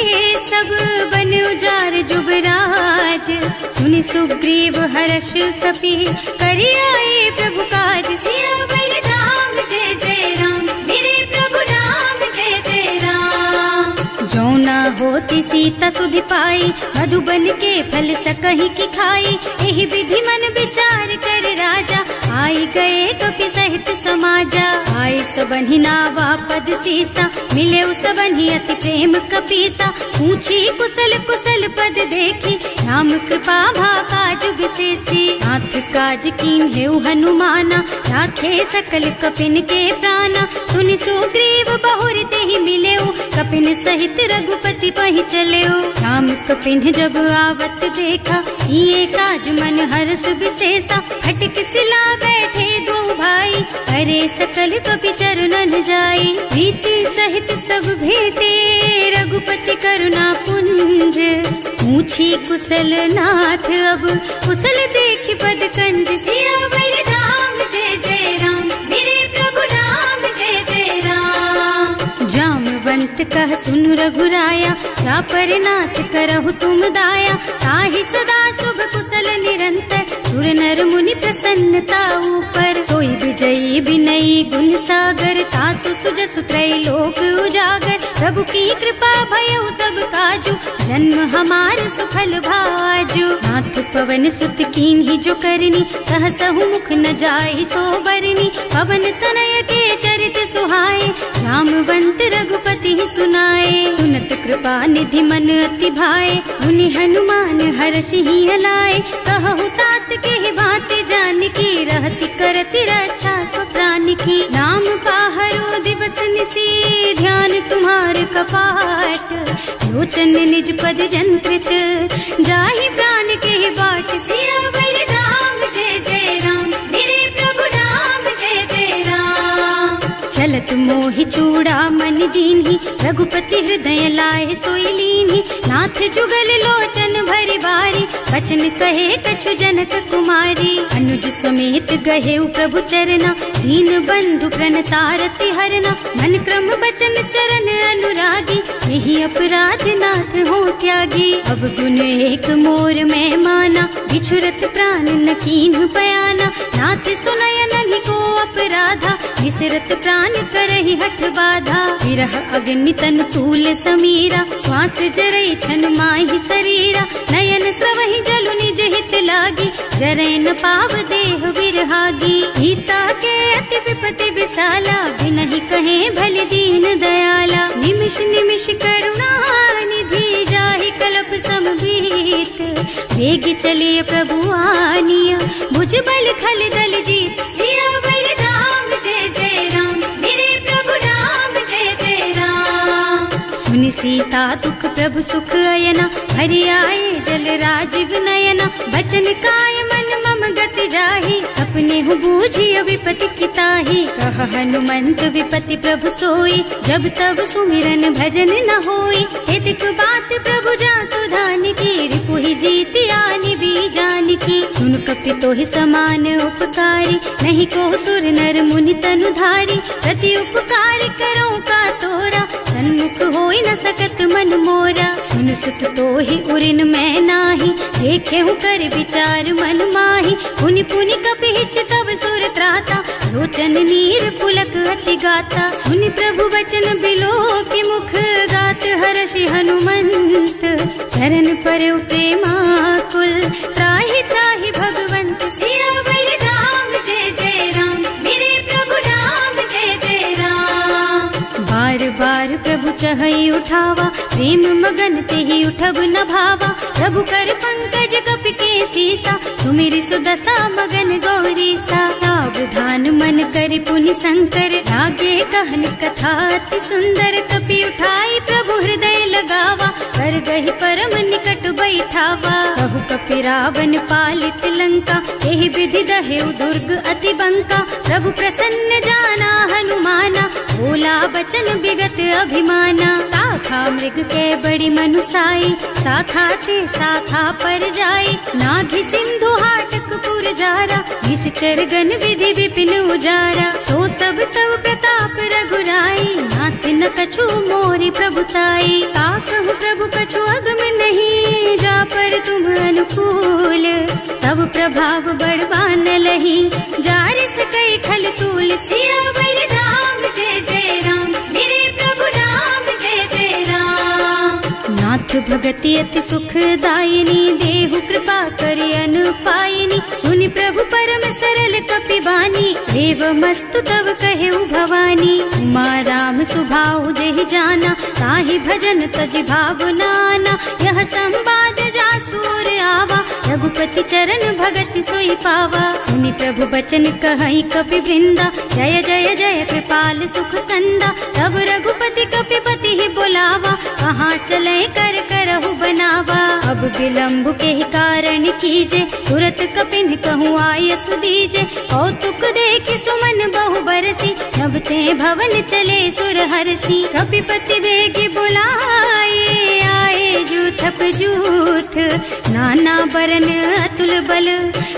S1: सब, बन उजार जुबराज। सुनि सुग्रीव हर्ष कपि, करि आए प्रभु काज। सियावर राम जय जय राम, मेरे प्रभु राम जय जय राम। जो ना होती सीता सुधि पाई, मधुबन के फल सकहि की खाई। एहि विधि मन विचार कर राजा, आई गए कपि सहित समाजा। आए सबन्हि नावा पद सीसा, मिले सबन्हि अति प्रेम कपीसा। पूछी कुशल कुशल पद देखी, राम कृपा भाका जुग सेसी। नाथ काज कीन्हेउ हनुमाना, राखे सकल कपिन के प्राणा। सुनि सुग्रीव बहुर तेहि मिलेउ, कपिन सहित रघुपति पहि चलेउ। राम कपिन जब आवत देखा, ये काज मन हर्ष विशेषा। फटक सिला बैठे दो भाई, अरे सकल कपि चरणन जाई। प्रीति सहित सब भेटे, रघुपति करुणा पुंज। पूछी कुशल नाथ अब, कुशल देखि पद कंज। सियावर राम जय जय राम, मेरे प्रभु राम जय जय राम। जामवंत कह सुनु रघुराया, चापर नाथ करहु तुम दाया। ताहि सदा शुभ कुशल निरंतर, सुर नर मुनि प्रसन्नता ऊपर। कोई विजयी विनयी गुण सागर, तासु सुजसु त्रैलोक उजागर। प्रभु की कृपा भयउ सब काजू, जन्म हमार सुफल भाजू। नाथ पवन सुत कीन्ही जो करनी, सहसहु मुख न जाहि सो बरनी। पवन तनय के चरित सुहाए, जामवंत रघुपति सुनाए। सुनत कृपा निधि मन अति भाए, मुनि हनुमान हर्षि हलाए। कहु तात के बात जानकी, रहति करति रक्षा सो प्राण की। नाम पाहरो दिवस निसी, ध्यान तुम्हार कपाट। लोचन निज पद जंत्रित, जाहि प्राण के बाट। सियावर राम जय जय राम, मेरे प्रभु राम जय जय राम। चलत मोहि चूड़ामणि दीन्ही, रघुपति हृदय लाए सोई लीन्ही। नाथ जुगल लोचन भरि बारी, बचन कहे कछु जनक कुमारी। अनुज समेत गहेउ प्रभु चरना, दीन बंधु प्रणतारति हरना। मन क्रम बचन चरण अनुरागी, यही अपराध नाथ हो त्यागी। अब गुण एक मोर में माना, बिछुरत प्राण न कीन्ह बयाना। नाथ सुनयन किन्हीं को अपराधा, विसरत प्राण करहि हठ बाधा। विरह अग्नि तन तूल समीरा, श्वास जरई छन माहि शरीरा। नयन स्रवहि जलु निज हित लागी, जरै न पाव देह बिरहागी। गीता के अति विपति विशाला, बिनहि कहे भले दीन दयाला। निमिष निमिष करुणा निधि, जाहि कल्प समबीत। वेग चलिए प्रभु आनिया, भुज बल खल दल जीत। सियावर राम जय जय राम, मेरे प्रभु राम जय जय राम। सुनि सीता दुख प्रभु सुख अयना, हरि आए जल राजीव नयना। बचन काय मन मम गति जाहि, सपने हूँ बूझिय विपति किताहि। कह हनुमंत विपति प्रभु सोई, जब तब सुमिरन भजन न होई। हेतिक बात प्रभु जातु धान की, रिपुहि जीति आनि बीजान की। सुन कपि तोहि समान उपकारी, नहीं को सुर नर मुनि तनु धारी। प्रति उपकार करो का तोरा, सन्मुख होई न सकत मन मोरा। सुन सुत तोहि उरिन मैं नाही, देखे हूँ कर विचार मन माही। पुनि पुनि कपि हिच तब सुर त्राता, लोचन नीर पुलक अति गाता। सुनि प्रभु बचन बिलो की मुख, गात हर्षि हनुमंत। चरण परउ प्रेमाकुल, त्राहि त्राहि भगवंत। सियावर राम जय जय राम, मेरे प्रभु राम जय जय राम। बार बार प्रभु चहई उठावा, प्रेम मगन तेहि उठब न भावा। प्रभु कर पंकज कपि के सीसा, सुमिरि सुदशा मगन गौरीसा। सावधान मन करि पुनि शंकर, लागे कहन कथा अति सुंदर। कपि उठाई प्रभु हृदय लगावा, कर गहि परम निकट बैठावा। कहु कपि रावण पालित लंका, एहि विधि दहेउ दुर्ग अति बंका। प्रभु प्रसन्न जाना हनुमाना, बोला बचन विगत अभिमाना। शाखा मृग के बड़ी मनुसाई, शाखा ते शाखा पर जाई। नाघि सिंधु हाटक पुर जारा, निश्चर गण विधि विपिन उजारा। सो सब तव प्रताप रघुराई, नाथ न कछु मोरि प्रभुताई। का कहु प्रभु कछु अगम नहीं, जा पर तुम अनुकूल। तब प्रभाव बड़वान लही, जारि सकई खल तूल। सियावर राम जय जय राम, मेरे प्रभु राम जय जय राम। नाथ भगति अति सुखदायिनी, देहु कृपा करि अनुपायिनी। सुनि प्रभु परम सरल कपि बानी, देव मस्तु तव कहेउ भवानी। उमा राम सुभाउ जेहि जाना, ताहि भजन तजि भावनाना। यह संवाद जासुर आवा, रघुपति चरण भगति सोई पावा। सुनि प्रभु बचन कहई कपि वृंदा, जय जय जय कृपाल सुख कंदा। तब रघुपति कपिपति ही बोलावा, कहाँ चले कर करहु बनावा। अब विलम्ब के ही कारण कीजे, तुरत कपिन कहूँ आय सुदीजे। कौतुक देखि सुमन बहु बरसी, नभ ते भवन चले सुर हर्षि। कपिपति बेगी बुलाए, आए जूथप जूथ। नाना बरन अतुल बल,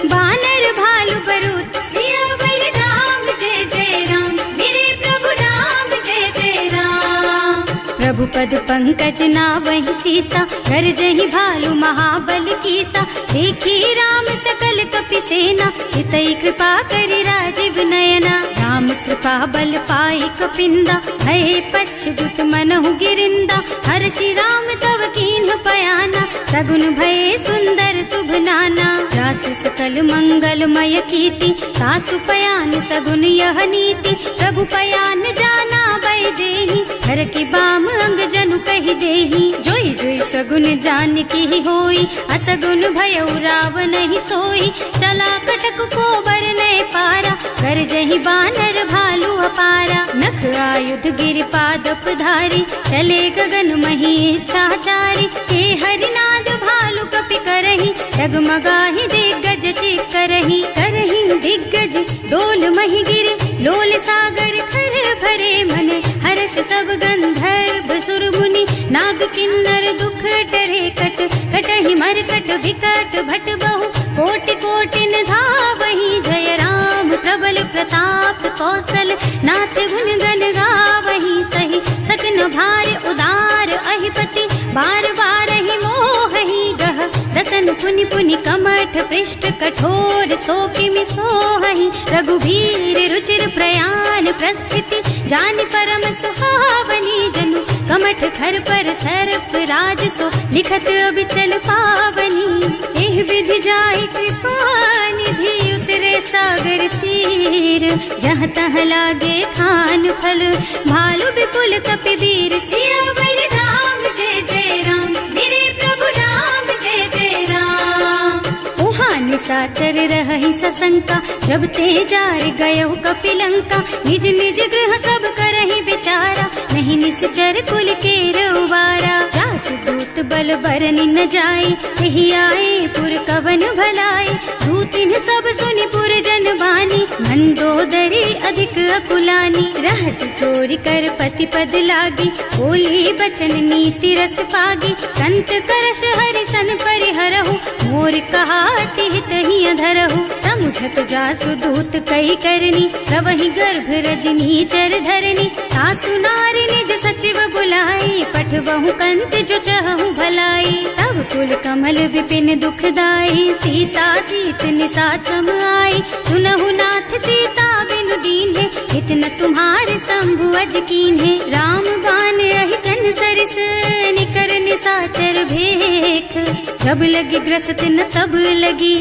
S1: बानर भालु बरूथ। सियावर राम जय जय राम, मेरे प्रभु राम जय जय राम। प्रभु पद पंकज नावहि सीसा, कर जहि भालु महाबल कीसा। देखी राम सकल कपि सेना, हितई कृपा करि राजीव नयना। राम कृपा बल पाई कपिंदा, भय पच्छ्युत मनहु गिरिंदा। हर्षि राम तव कीन्ह पयाना, सगुन भये सुंदर शुभ नाना। जासु सकल मंगलमय कीर्ति, सासु पयान सगुन यह नीति। प्रभु पयान जाना वै देहि, हर की बाम अंग जनु कहि देहि। जोई जोई सगुन जान की होई, असगुन भयउ रावण ही सोई। चला कटक को बरनै पारा, कर जहि बानर भालु अपारा। नख आयुध गिरि पादप धारी, चले गगन मही इच्छाचारी। के हरिनाद भालु कपि करहि, डगमगाहि दिग्गज चित करहि। करहि दिग्गज डोल मही गिरि, लोल सागर खर भरे मन। हर्ष सब गंधर्व सुर मुनि, नाग किन्नर दुख टरे कट। कटहि मरकट विकट भट बहु, कोटि कोटिन धावहि। जय राम प्रबल प्रताप कौशल, नाथ गुण गण गावहि सही। सकन भार उदार अहिपति, बार बार ही मोहि गह। रसन बचन पुनि पुनि कमठ पृष्ठ कठोर सो किमि सोहहि रघुवीर रुचिर प्रयाण प्रस्थिति जानि परम सुहावनी जनु कमठ खर पर सर्प राज सो लिखत अबिचल पावनी एह विधि जाहि कृपा निधि उतरे सागर तीर जहाँ तहाँ लागे खान फल भालु विपुल कपिवीर सियावर राम जय जय राम मेरे प्रभु राम जय जय राम। उहाँ निशाचर रहहि सशंका जब ते जार गयो कपिलंका निज निज गृह सब करहि विचारा नहीं निश्चर कुल के उबारा जास दूत बल बरनि न जाई यही आए पुर कवन भलाई दूतिन सब सुनि पुर जन बानी मंदोदरी अधिक अकुलानी रहस चोरी कर पति पद लागी बोली बचन नीति रस पागी कंत करश हरि सन परिहरहु मोर कहाति हित ही अधरहु समुझत जासु दूत कही करनी सवहि गर्भ रजनी चर धरनी सासु नारी निज सचिव बुलाई पठवहु कंत जो चहु भलाई तब कुल कमल विपिन दुखदाई सीता सीत निसात सम आई सुनहु नाथ सीता बिनु दीन है इतना तुम्हारे शंभु अज कीन है राम बान अहितन सरिस निकर निसाचर भेख जब लगी ग्रसत न तब लगी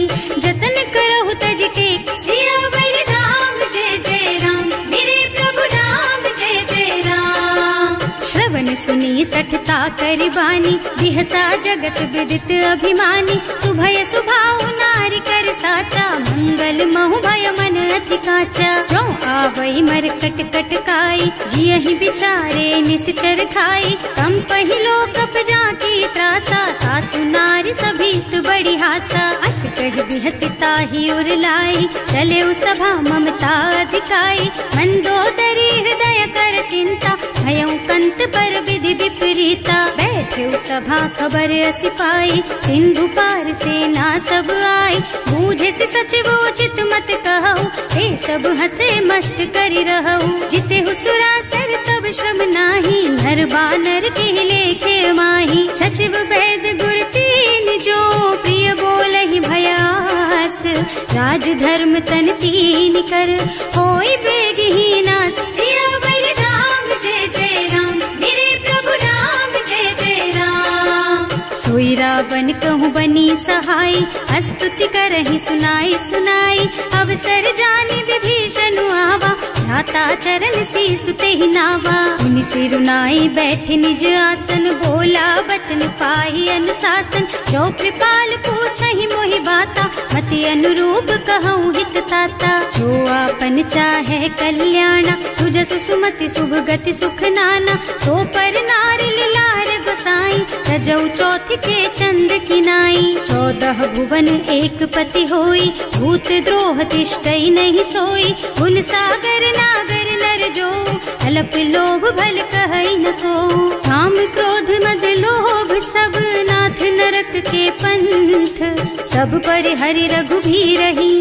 S1: जतन करहु तज के सियावर राम जय जय राम मेरे प्रभु राम जय जय राम। श्रवण सुनी सठता करिबानी बिहसा जगत विदित अभिमानी सुभय सुभाव नारी कर साचा मंगल महु भय मन अति काचा जो आवई मर कट कट काई जियहि बिचारे निश्चर खाई कम पहिलो कप जाकी त्रासा सासु नारी सभीत बड़ी हासा अस कह बिहसिता ही उर लाई चले सभा ममता अधिकाई मंदोदरी हृदय कर चिंता भयउ कंत पर विधि विपरीता बैठे सभा खबर असी पाई सिंधु पार सेना सब आई बूझे से सचिव उचित मत कहु हे सब हंसे मस्त करि रहु जिते हुसुरासर तब श्रम नाही नर बानर के लेखे माही सचिव वैद गुर तीन जो प्रिय बोलहि भयास राज धर्म तन तीन कर होई बेगहीना सियावर राम जय जय राम मेरे प्रभु राम जय जय राम। सोई रावण कहूँ बनी सहाय स्तुति करहि सुनाई सुनाई अवसर जानी विभीषण आवा भ्राता चरण शीसु तेहि नावा मुनि सिरुनाई बैठे निज आसन बोला बचन पाई अनुशासन जो कृपाल पूछहि मोहि बाता मति अनुरूप कहूँ हित ताता जो आपन चाहे कल्याणा सुजस सुमति शुभ गति सुख नाना सो पर नारी लार गोसाई रजौ चौथ के चंद किनाई 14 भुवन एक पति होई भूत द्रोह तिष्ठई नहीं सोई गुण सागर नागर नर जो अल्प लोभ भल कहई न को काम क्रोध मद लोभ सब नाथ नरक के पंथ सब पर हरि रघुबीर रही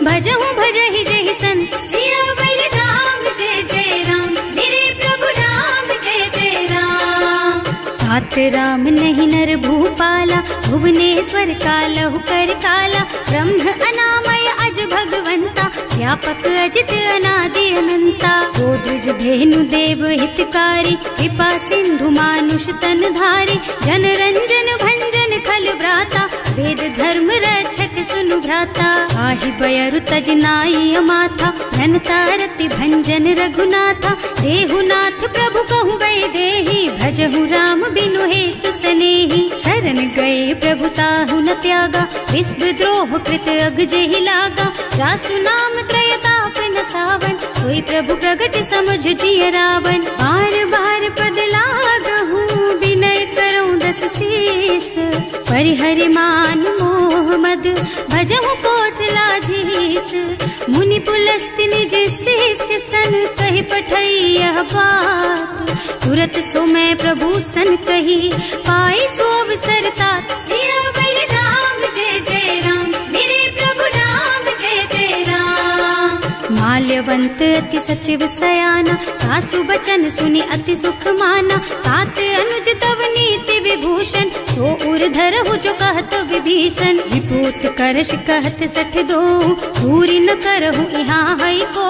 S1: भजहु भजहि जहि संत सियावर राम जय जय राम मेरे प्रभु राम जय जय राम। तात राम नहीं नर भूपाला भुवनेश्वर कालहु कर काला ब्रह्म अनामय अज भगवंता व्यापक अजित अनादि अनंता गोद्विज धेनु देव हितकारी कृपा सिंधु मानुष तन धारी जन रंजन भंजन खल भ्राता वेद धर्म रक्षक सुनु भ्राता आहि बयरु तज नाई अमाथा घनता रति भंजन रघुनाथा देहुनाथ प्रभु कहु गए देहि भजहु राम बिनु हेतु सनेहि शरण गए प्रभु ताहु न त्यागा विश्व द्रोह कृत अग जेहि लागा जासु नाम त्रयताप न सावन कोई प्रभु प्रगट समझ जिय रावण बार बार पद लागहु विनय करऊं दस शीस परिहरि मान मोह मद भजहु कौशलाधीश मुनि पुलस्त्य निज शिष्य सन कहि पठई यह बात तुरत सो मैं प्रभु सन कही पाई सो अवसर तात सियावर राम जय जय राम मेरे प्रभु राम जय जय राम। माल्यवंत अति सचिव सयाना सासु बचन सुनि अति सुख माना तात अनुज तव नीति विभूषण सो उर धरहु जो कहत विभीषण। विपूत करश कहत 62 दूरी न करहु यहाँ है को।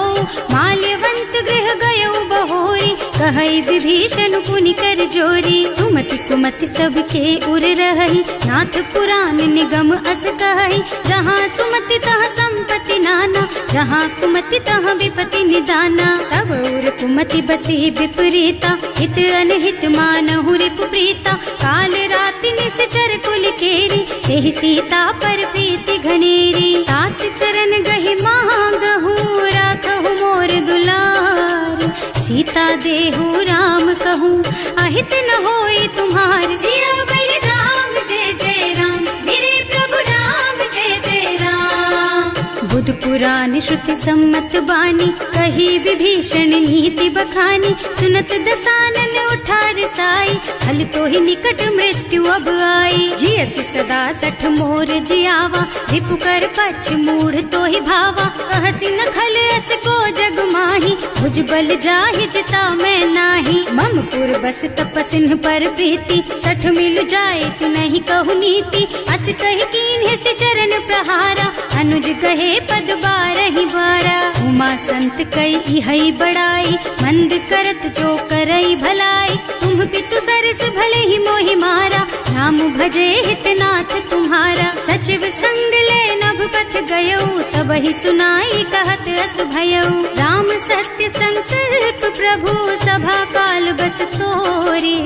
S1: माल्यवंत गृह गयो बहोरी कहई विभीषण पुनि कर जोरी। सुमति कुमति सबके उर रही नाथ पुराण निगम अस कहई। जहाँ सुमति तहाँ संपत्ति नाना जहाँ कुमति तहाँ विपत्ति निदाना। तब उर कुमति बसी विपरीता हित अनहित मानहु रिपु प्रीता। काल राति निश्चर कुल केरी तेहि सीता पर प्रीति घनेरी। तात चरण गहि मांगहु राखहु मोर दुलार। सीता देहु राम कहूँ अहित न होई तुम्हार। सियावर राम जय जय राम मेरे प्रभु राम जय जय राम। बुध पुराण श्रुति सम्मत बानी कही विभीषण नीति बखानी। सुनत दसानन उठा रसाई हल तो ही निकट मृत्यु अब आई। जियस सदा 60 मोर जियावा रिपु कर पक्ष मूढ़ तो ही भावा। कहसी न खल अस को जग माही भुज बल जाहि जिता मैं नाही। मम पुर बस तपसिन पर प्रीति 60 मिल जाए तु नहीं कहु नीति। अस कही कीन्हे से चरण प्रहारा अनुज कहे पद 12 बारा। उमा संत कई हई बड़ाई मंद करत जो करई भलाई। तुम पितु सरस भले ही मोहि मारा नाम भजे हितनाथ तुम्हारा। सचिव संग ले नभ पथ गयो सबहि सुनाई कहत अस भयो। राम सत्य संकल्प प्रभु सभा काल बस तोरे।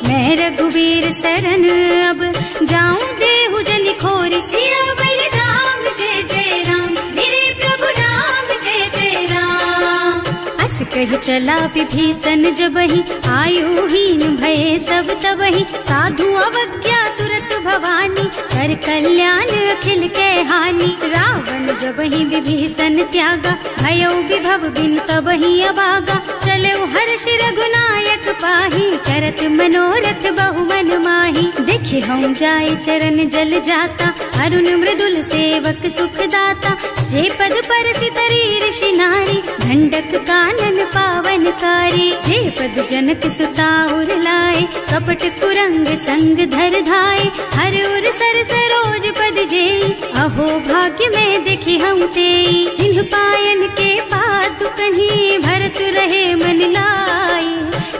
S1: मैं रघुवीर शरण अब जाऊं देहु जनि खोरी। सियावर राम जय जय राम मेरे प्रभु राम जय जय राम। अस कहि चला विभीषण जबहि आयुहीन भये सब तबहि। साधु अवज्ञा तुरत भवानी कर कल्याण अखिल के हानि। रावण जबहि विभीषण त्यागा भयो विभव बिनु तबहि अभागा। चलो हर्ष रघुनायक पाही करत मनोरथ बहु मन माही। देखे हम जाए चरण जल जाता अरुण मृदुल सेवक सुख दाता। जे पद पर सितरी ऋषि नारी दंडक कानन पावन कारी। जे पद जनक सुता उर लाए कपट कुरंग संग धर धाए। हर उर सर सरोज पद जेई अहो भाग्य में देखी हम तेई। जिन्ह पायन के पादु कन्ही भरत रहे मन लाई।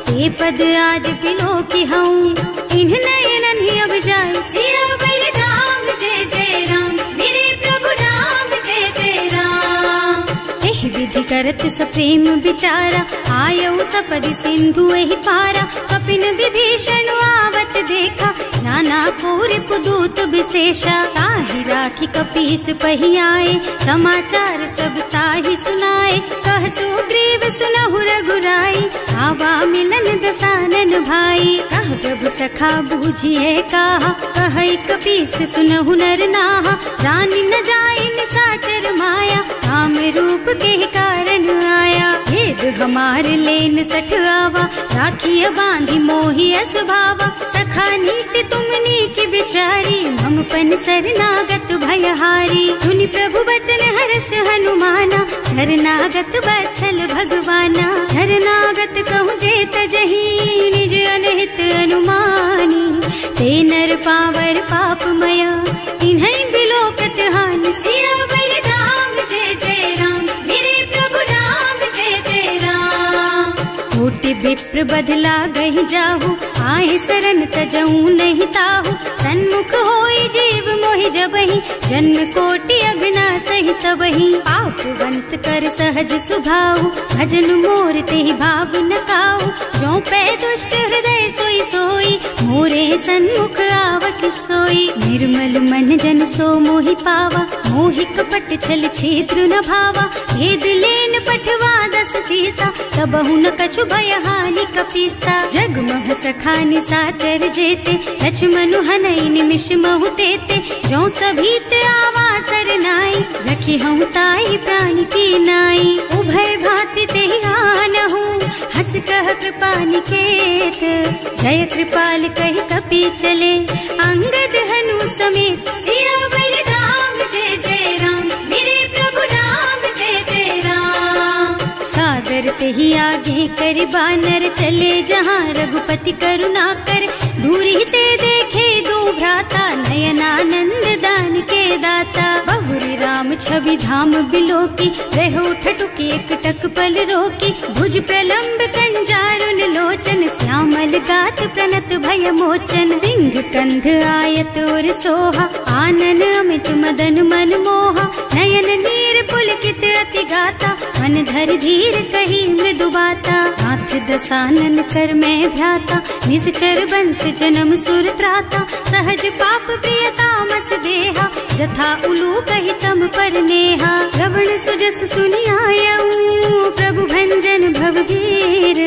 S1: ते पद आज बिलो की हूँ इन्ह नयनन ही अब जाए। सियावर राम जय जय राम मेरे प्रभु राम जय जय राम। एहि विधि करत सप्रेम विचारा आयौ सपदि सिंधु एहि पारा। कपिन विभीषण आवत देखा नाना कोरि पुदूत विशेषा। ताहि राखी कपीस पहि आए समाचार सब ताहि सुनाए। कह सुग्रीव सुनहु रघुराई आवा मिलन दसानन भाई। कह प्रभु सखा बूझिए कहा कहई कपीस सुनहु नर नाहा। रानी न जाए निशाचर माया राम रूप के कारण आया। भेद हमार लेन 60 आवा राखिय बांधी मोहि स्वभावा। सखा नीति तुमनी की बिचारी हम पन शरणागत भयहारी। सुनि प्रभु बचन हर्ष हनुमाना शरणागत बछल भगवाना। शरणागत कहूँ जे तजहि निज अनहित अनुमानी। ते नर पावर पापमया तिन्है बिलोकत हानि। सियावर राम जय जय राम मेरे प्रभु राम जय जय राम। कोटि विप्र बदला गहि जाहु आए शरण तजऊ नहीं ताहु। सन्मुख होई जीव मोहि जबहि जन्म कोटि अगना सहि तबहि। पापवंत कर सहज सुभाऊ भजन मोर तेहि भाव न काऊ। जो पै दुष्ट हृदय सोई सोई मोरे सन्मुख आवत सोई। निर्मल मन जन सो मोहि पावा मोहि कपट छल छिद्र न भावा। भेद लेन पठवा 10 सीसा तबहु न कछु भय हानि कपीसा। जगमह सखा निशाचर जेते लक्ष्मण हनई निमिष महु तेते। जो सभीत आवा सरनाई रखी हूँ ताई प्राण की नाई। उभय भांति तेहि आनहु हस कह कृपा निकेत। जय कृपाल कहि कपि चले अंगद हनु समेत। सियावर राम जय जय राम मेरे प्रभु राम जय जय राम। सादर तेहि आगे कर बानर चले जहाँ रघुपति करुणा कर। दूरी ते देखे दो भ्राता, नयनानंद दान के दाता। बहुरी राम छवि धाम बिलोकी, रहो ठटुकी एक टक पल रोकी। भुज प्रलंब कंजारुन लोचन, श्यामल गात प्रणत भय मोचन। रिंग कंध आयत और सोहा, आनन अमित मदन मन मोहा। नयन नीर पुलकित अति गाता, मन धर धीर कही मृदु बाता। हाथ दसानन कर मैं भ्राता, निश्चर बंस जन्म सुर त्राता। सहज पाप प्रिय तामस देहा, जथा उलू कही तम पर नेहा। श्रवण सुजस सुनि आयऊ, प्रभु भंजन भवभीर।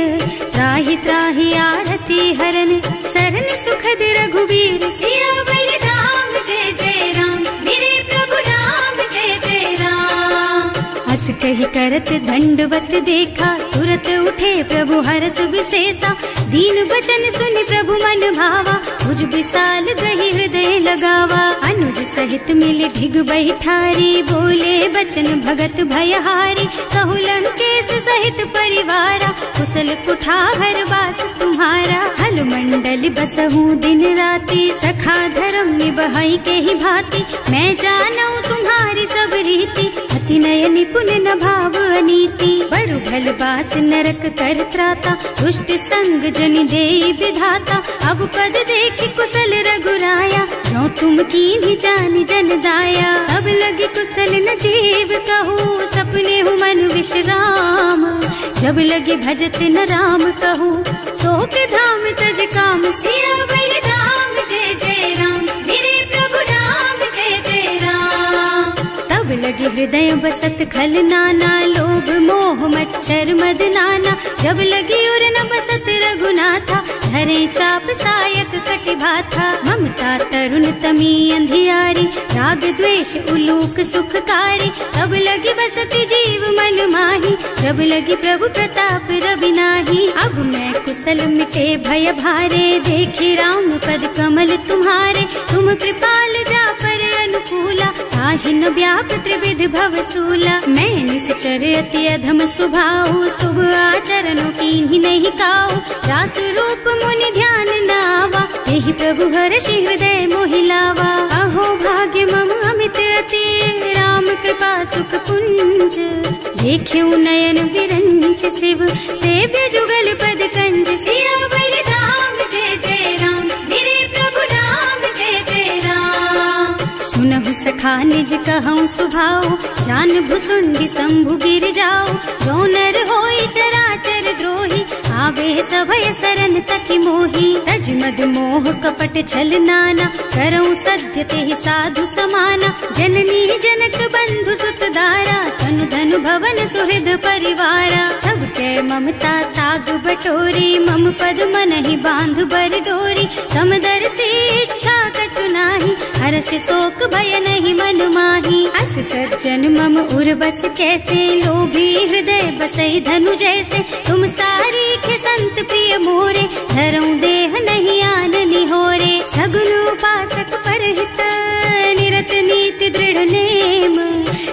S1: त्राहि त्राहि आरती हरन, सरन सुखद रघुबीर। सियावर राम जय जय राम, मेरे प्रभु राम जय जय राम। हस कही करत दंडवत देखा, तुरत उठे प्रभु हरस विशेषा। दीन बचन सुनि प्रभु मन भावा, भुज विशाल गही हृदय लगावा। अनुज सहित मिले ढिग बैठारी, बोले बचन भगत भयहारी। कहु लंकेश सहित परिवारा, कुशल कुठार वास तुम्हारा। हल मंडल बसहु दिन राति, सखा धर्म निबहाई के ही भांति। मैं जानऊ तुम्हारी सब रीति, अति नय निपुण न भाव अनीति। बरु भल बास नरक कर त्राता, दुष्ट संग जनि देई विधाता। अब पद देखि कुशल रघुराया, जो तुम कीन्ही जानि जन दाया। अब लगी कुशल न जीव कहूँ, सपने हूँ मन विश्राम। जब लगे भजत न राम कहूँ, सो के धाम तज काम। सियावर राम जय जय राम, मेरे प्रभु राम जय जय राम। तब लगे हृदय बसत खल नाना, लोभ मोह मच्छर मद नाना। जब लगी उर न बसत रघुनाथा, धरे चाप सायक कटि भाथा। ममता तरुण तमी अंधियारी, राग द्वेष उलूक सुखकारी। तब लगी बसती जीव मन माही, जब लगी प्रभु प्रताप रवि नाही। अब मैं कुशल मिटे भय भारे, देखी राम पद कमल तुम्हारे। तुम कृपाल जा पर अनुकूला, ताहि न व्याप त्रिविध भव सूला। मैं निश्चर अति अधम स्वभाव, शुभ आचरणों कीन्ही नहीं काऊ। रास रूप मुनि ध्यान नावा, यही प्रभु हर्षि हृदय मोहिलावा। अहो भाग्य मम अमित अति, राम कृपा सुख पुंज। देख्यऊ नयन विरंच शिव, सेव्य जुगल पद कंज। सियावर राम जय जय राम, मेरे प्रभु राम जय जय राम। सुनहु सखा निज कहऊँ सुभाऊ, जान भुसुंडी शंभु गिर जाओ। जो नर होई चराचर द्रोही, आवे सभय सरन तकी मोही। तज मद मोह कपट छल नाना, करऊँ सत्य तेहि साधु समाना। जननी जनक बंधु सुत दारा, तनु धनु भवन सुहृद परिवारा। सब के ममता ताग बटोरी, मम पद मनहि बांध बर डोरी। समदर से इच्छा कछु नाही, हर्ष शोक भय नहीं मन माही। अस सज्जन मम उर बस कैसे, लोभी हृदय बसई धनु जैसे। तुम सारी खे संत प्रिय मोरे, धरऊँ देह नहीं आन निहोरे। सगुन उपासक परहित, निरत नीति दृढ़ नेम।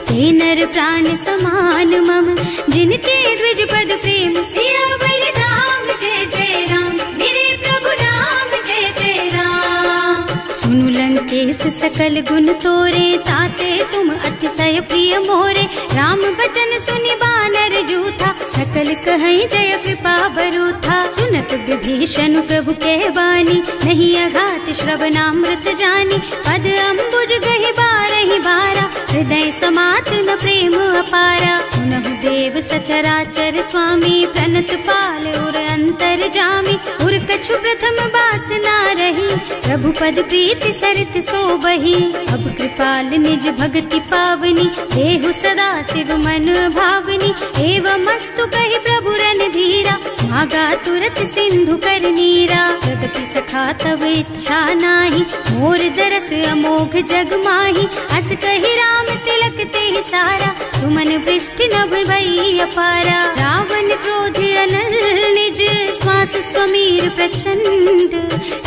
S1: ते नर प्राण समान मम, जिनके द्विज पद प्रेम। सियावर राम जय जय राम, मेरे प्रभु राम जय जय राम। सुनु लंकेश सकल गुण तोरे, ताते तुम अतिशय प्रिय मोरे। राम बचन सुनि बानर जूथा, सकल कहई जय कृपा बरूथा। सुनत विभीषण प्रभु के बानी, नहीं अघात श्रवणामृत जानी। पद अम्बुज गहि बारहि बारा, हृदय समात न प्रेम अपारा। सुनहु देव सचराचर स्वामी, प्रणत पाल उर अंतर जामी। उर कछु प्रथम बासना रही, प्रभु पद प्रीति सरित सोबही। अब कृपाल निज भक्ति पावनी, देहु सदा शिव मन भावनी। एवं मस्तु कहि प्रभु रन धीरा, मागा तुरत सिंधु कर नीरा। जगति सखा तब इच्छा नाही, मोर दरस अमोघ जग माही। अस कहि राम तिलक ते सारा, तुमन वृष्टि नभ भई अपारा। रावण क्रोध अनल निज, श्वास स्वमीर प्रचंड।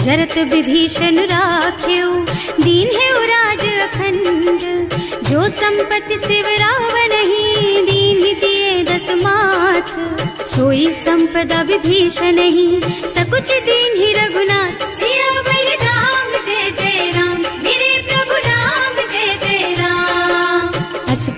S1: जरत विभीषण राख्यो, दीन है राज अखंड। जो संपत्ति शिव रावण ही, दीन दिए दस माथ। सोई संपदा विभीषण ही, सकुच दीन ही रघुनाथ। सियावर राम जय जय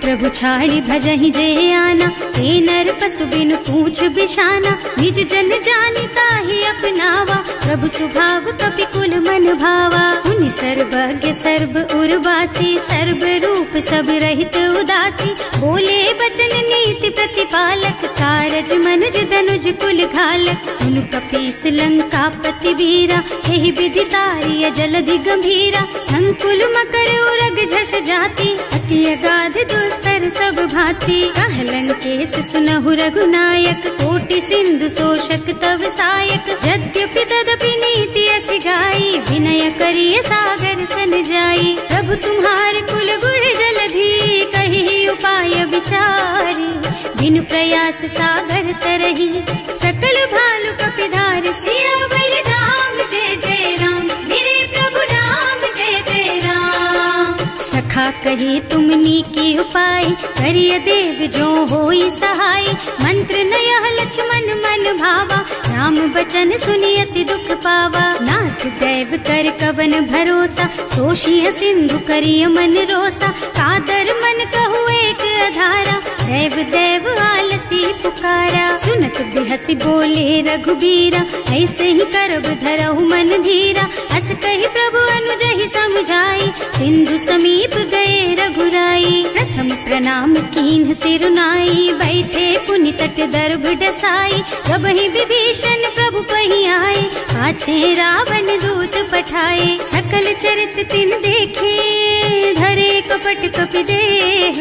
S1: प्रभु छाड़ी भजहि जे आना, ते नर पशु बिनु पूछ बिशाना, निज जन जानि ताहि अपनावा, प्रभु स्वभाव कपि कुल मन भावा। उनि सर्वज्ञ सर्व उर्वासी, सर्व रूप सब रहित उदासी, बोले बचन नीति प्रतिपालक, कारज मनुज धनुज कुल घालक। सुनु कपीस लंका पति वीरा, एहि विधि तारिय जलधि गंभीरा, संकुल मकर उरग झष जाति, अति अगाध दुस्तर सब भांति। कहलन केस सुनहु रघुनायक, कोटि सिंधु शोषक तव सायक, यद्यपि तदपि नीति अस गाई, विनय करिय सागर सन जाई। प्रभु तुम्हार कुल गुण जलधि, कहि उपाय विचारी, बिनु प्रयास सागर तरही, सकल भालु कपिधार। सियावर राम जय जय राम, मेरे प्रभु राम जय जय राम। सखा कही तुमनी की उपाय, करिय देव जो होई सहाय। मंत्र नयह लक्ष्मण मन भावा, राम बचन सुनि अति दुख पावा। नाथ दैव कर कवन भरोसा, सोषिय सिंधु करिय मन रोसा। कादर मन कहु एक अधारा, देव देव आलसी पुकारा। सुनत बिहसी बोले रघुबीरा, ऐसे ही करब धरहु मन धीरा। अस कही प्रभु अनुजहि समझाई, सिंधु समीप गए रघुराई। प्रथम प्रणाम कीन्ह सिरुनाई, बैठे पुनि तट दर्भ डसाई। जब ही विभीषण प्रभु पही आए, पाछे रावण दूत पठाए। सकल चरित तिन देखे, धरे कपट कपि देह।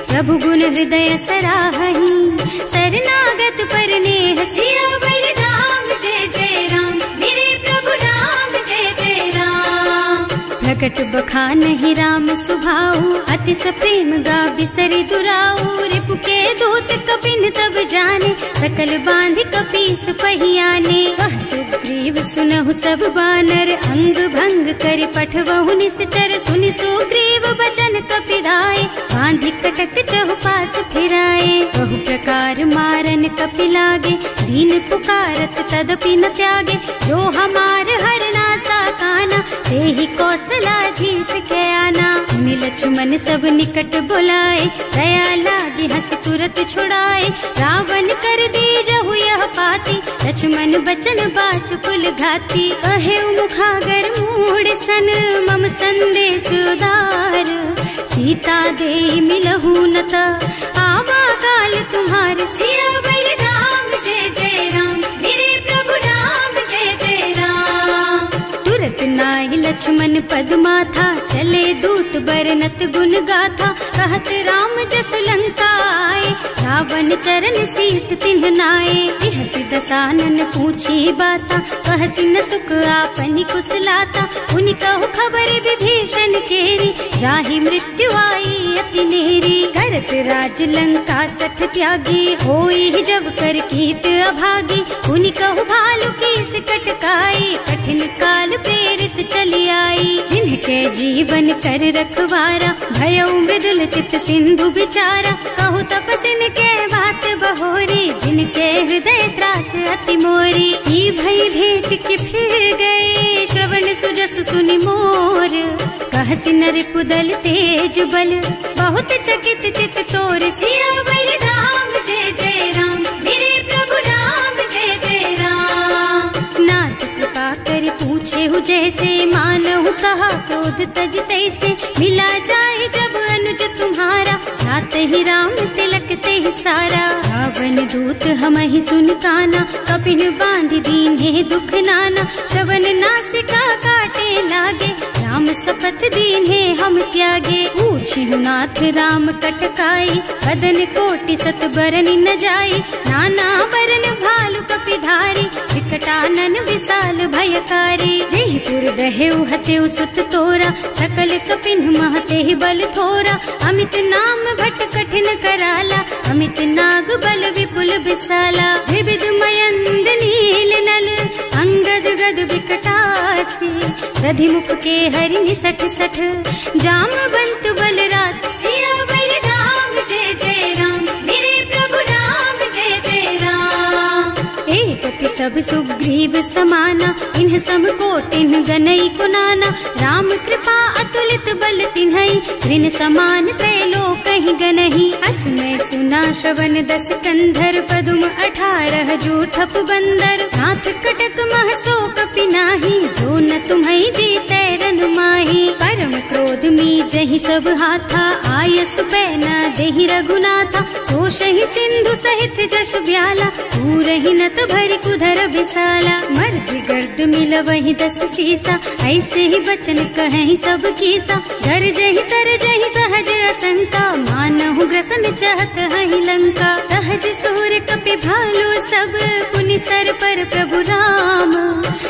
S1: प्रभु गुण हृदय सराहहि, शरणागत पर नेह। सियावर राम जय जय राम, मेरे प्रभु राम जय जय राम। प्रकट बखानहि राम सुभाऊ, अति सप्रेम गा बिसरि दुराऊ। रिपु के दूत कपिन तब जाने, सकल बांधि कपीस पही आने। वह सुग्रीव सुनहु सब बानर, अंग भंग करि पठवहु निश्चर। सुनि सुग्रीव बचन कपिधाय, बांधि कटक चहुपास फिराए। बहु प्रकार मारन कपि लागे, दीन पुकारत तदपि न त्यागे। जो हमार हरनासा काना, तेहि कौशलाधीश के आना। मुनि लक्ष्मण सब निकट बुलाए, दया लागी हंस तुरत छुड़ाए। रावण कर दीजहु यह पाती, लक्ष्मण बचन बाचु कुल घाती। कहे मुखागर मूढ़ सन, मम संदेश उदार। सीता दे मिलहु न त, आवा काल तुम्हार। सियावर राम जय जय राम, मेरे प्रभु राम जय जय राम। तुरत नाहि लक्ष्मण पद माथा, चले दूत बरनत गुण गाथा। कहत राम जस लंका आए, रावण चरण शीस तिन्ह नाए। बिहसि दसानन पूछी बाता, कहसि न सुख आपनि कुशलाता। उनि कहु खबर विभीषण केरी, जाहि मृत्यु आई अति नेरी। करत राज लंका सठ त्यागी, होई जब कर कीट अभागी। उनि कहु भालु कीस कटकाई, कठिन काल प्रेरित चली आई। जिनके जीवन कर रखवारा, भयउ मृदुल चित सिंधु बिचारा। कहु तपसिन के बात बहोरी, जिनके हृदय त्रास अति मोरी। ई भई भेंट के फिर गए, श्रवण सुजस सुनि मोर। कहसि नर पुदल तेज बल, बहुत चकित चित तोर। सियावर राम जय जय राम, मेरे प्रभु राम जय जय राम। नाथ कृपा कर पूछे हु जैसे, मानहु कहा क्रोध तज तैसे। मिला जाए जब अनुज तुम्हारा, जाते ही राम तिलक ते सारा। रावण दूत हमहि सुन काना, कपिन बांधि दीन्हे दुख नाना। श्रवण नासिका काटे लागे, राम शपथ दीन्हे हम त्यागे। पूछिहु नाथ राम कटकाई, बदन कोटि सत बरन न जाई। नाना बरन भालु कपिधारी, विकटानन विशाल भयकारी। जेहि पुर दहेउ हतेउ सुत तोरा, सकल कपिन महते बल थोरा। अमित नाम भट कठिन कराला, अमित नाग बल विपुल विशाला। विविध मयंद नील नल, अंगद गद विकटासी। दधिमुख के हरि निसठ सठ, जामवंत बलराज। सियावर राम जय जय राम, मेरे प्रभु राम जय जय राम। एक सब सुग्रीव समाना, इन्ह सम कोटिन गनई कुनाना। राम कृपा अतु अतुलित बल तिन्हई, ऋण समान त्रैलोक ही गनहि। असमय सुना श्रवण 10 कंधर, पदुम 18 जूठप बंदर। नाथ कटक महसो कपि नाही, जो न तुम्हई जीतै रन माही। परम क्रोध मी जहि सब हाथा, आयस बैना देहि रघुनाथा। सोषहि सिंधु सहित जश ब्याला, पूरहि नत भरि कुधर विसाला। मर्द गर्द मिलवहि 10 सीसा, ऐसे ही बचन कहहि सब कीसा। गरजहि तरजहि सहज असंका, मानहु ग्रसन चाहत हहि लंका। सहज सुर कपि भालु सब, पुनि सर पर प्रभु राम।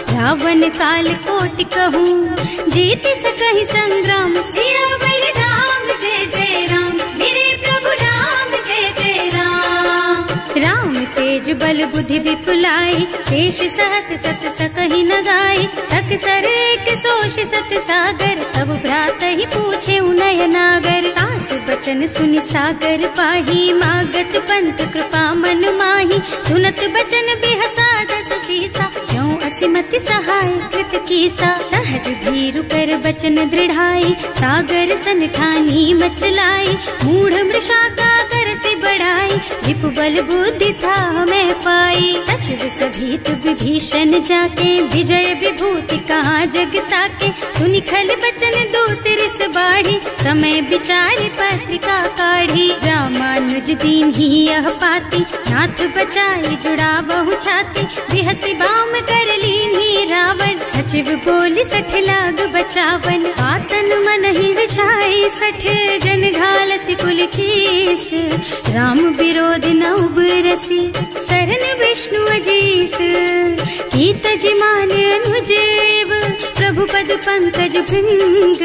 S1: रावण काल कोटि कहूँ, जीत सकहि संग्राम। सियावर राम जय जय राम, मेरे प्रभु राम जय जय राम। राम तेज बल बुद्धि विपुलाई, शेष सहस सत सकहि न गाई। सक सर एक सोष सत सागर, तब भ्रात ही पूछे नयन नागर। तास बचन सुनि सागर पाही, मागत पंत कृपा मन माही। सुनत बचन बिहसा 10 सीसा, ज्यों असिमति सहाय कृत कीसा। सहज धीरु कर बचन दृढ़ाई, सागर सन ठानी मचलाई। मूढ़ मृषा का कर से बढ़ाई, विपु बल बुद्धि था मैं पाई। सचिव सभीत विभीषण जाके, विजय विभूति कहाँ जगता के। सुनि खल बचन दूत रिस बाढ़ी, समय विचारि पत्रिका काढ़ी। रामानुज दीन ही यह पाती, नाथ बचाई जुड़ा बहु छाती। बिहसी बाम कर लीन्ही रावण, सचिव बोली 60 लाग बचावन। आतन मन ही रिझाई 60, जन घालसी कुल कीस। राम विरोध न उबरसी, सरन विष्णु अजीस। कीत जिमान अनुजेव, प्रभु पद पंकज भृंग।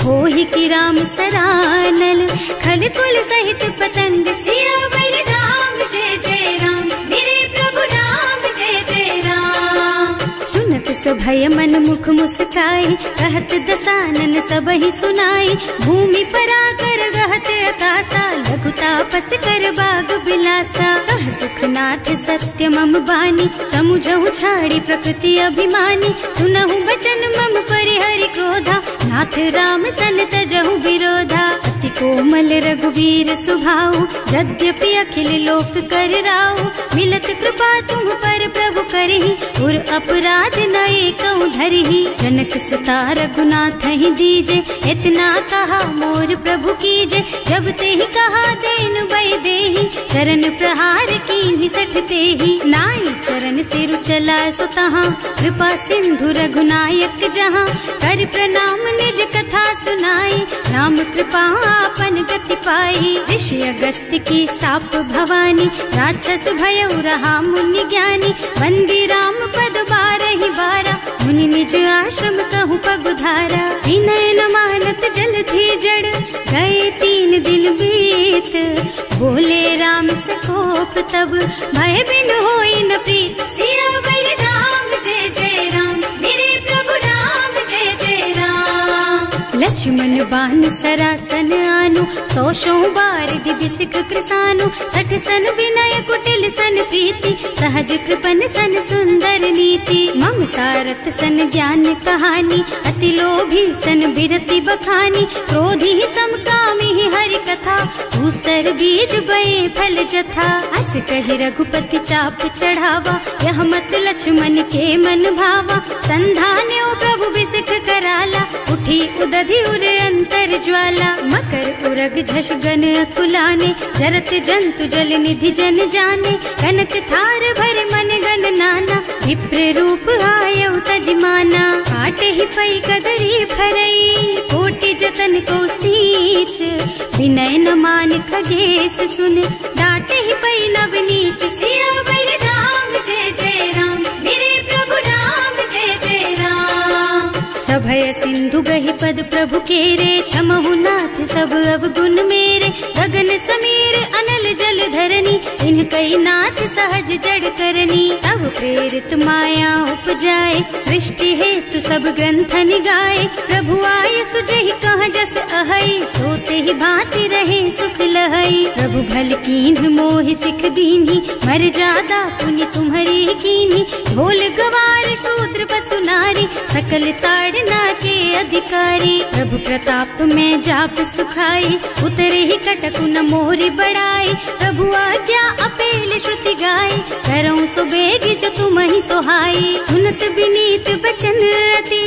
S1: होहि की राम सरानल, खल कुल सहित पतंग। सियावर राम जय जय राम, मेरे प्रभु राम जय जय राम। सुनत सभय मन मुख मुस्काई, कहत दसानन सबहि सुनाई। भूमि पराकर गहत आकाशा, लघु तापस कर बाग बिलासा। कह सुखनाथ सत्य मम बानी, समुझहु छाड़ी प्रकृति अभिमानी। सुनहु बचन मम परिहरि क्रोधा, नाथ राम सन तजहु विरोधा। अति कोमल रघुवीर सुभाऊ, यद्यपि अखिल लोक कर राऊ। मिलत कृपा तुम पर प्रभु करहि, उर अपराध न एकौ धरहि। जनक सुता रघुनाथ ही दीजे, इतना कहा मोर प्रभु कीजे। जब ते ही कहा देन बई देहि, चरण प्रहार कीन्हि 60 तेहि। नाई चरण सिरु चला सुतहाँ, कृपा सिंधु रघुनायक जहाँ। कर प्रणाम निज कथा सुनाई, राम कृपा आपन गति पाई। ऋषि अगस्त्य की साप भवानी, राक्षस भयउ रहा मुनि ज्ञानी। बंदी राम पद 12 बारा, मुनि निज आश्रम कहूँ पगुधारा। विनय न मानत जल थी जड़, गए 3 दिन बीत। बोले राम सकोप तब, भय बिन होई न प्रीत। सियावर राम जय जय राम, मेरे प्रभु राम जय जय राम। लक्ष्मण बान सरासन आनु, 100 बार दिव्य सिख कृसानु। 60 सन विनय कुटिल सन प्रीति, सहज कृपन सन सुंदर नीति। ममता रत सन ज्ञान कहानी, अति लोभी सन बिरति बखानी। क्रोधी समकामी हरि कथा, दूसर बीज बये फल जथा। अस कहि रघुपति चाप चढ़ावा, यह मत लक्ष्मण के मन भावा। संधान्यो प्रभु बिसिख कराला, उठी उदधि उर अंतर ज्वाला। मकर उरग झष गन अकुलाने, जरत जंतु जल निधि जन जाने। कनक थार भर मन गन नाना, विप्र रूप आयउ तजमाना। काटे ही पई कदरी फरई, कोटि जतन को सींच। विनय न मान खगेश सुन, डांटे ही पई नव नीच। सियावर राम जय जय राम, मेरे प्रभु राम जय जय राम। सभय सिंधु गहि पद प्रभु केरे, क्षमहु नाथ सब अवगुण मेरे। गगन समीर अनल जल धरनी, इन्ह कई नाथ सहज जड़ करनी। तब प्रेरित माया उपजाए, सृष्टि हेतु सब ग्रंथन गाए। प्रभु आय सुजहि कह जस अहै, सोते ही भांति रहे सुख लहै। प्रभु भल कीन्ह मोहि सिख दीन्ही, मर्यादा पुनि तुम्हरी कीन्ही। ढोल गवार शूद्र बसु नारी, सकल ताड़ना के अधिकारी। प्रभु प्रताप में जाप सुखाई, उतरे ही कटक न मोरी बढ़ाई। प्रभु आज्ञा अपेल श्रुति गाई, करऊं सो बेगी जो तुम ही सोहाई। सुनत विनीत बचन अति,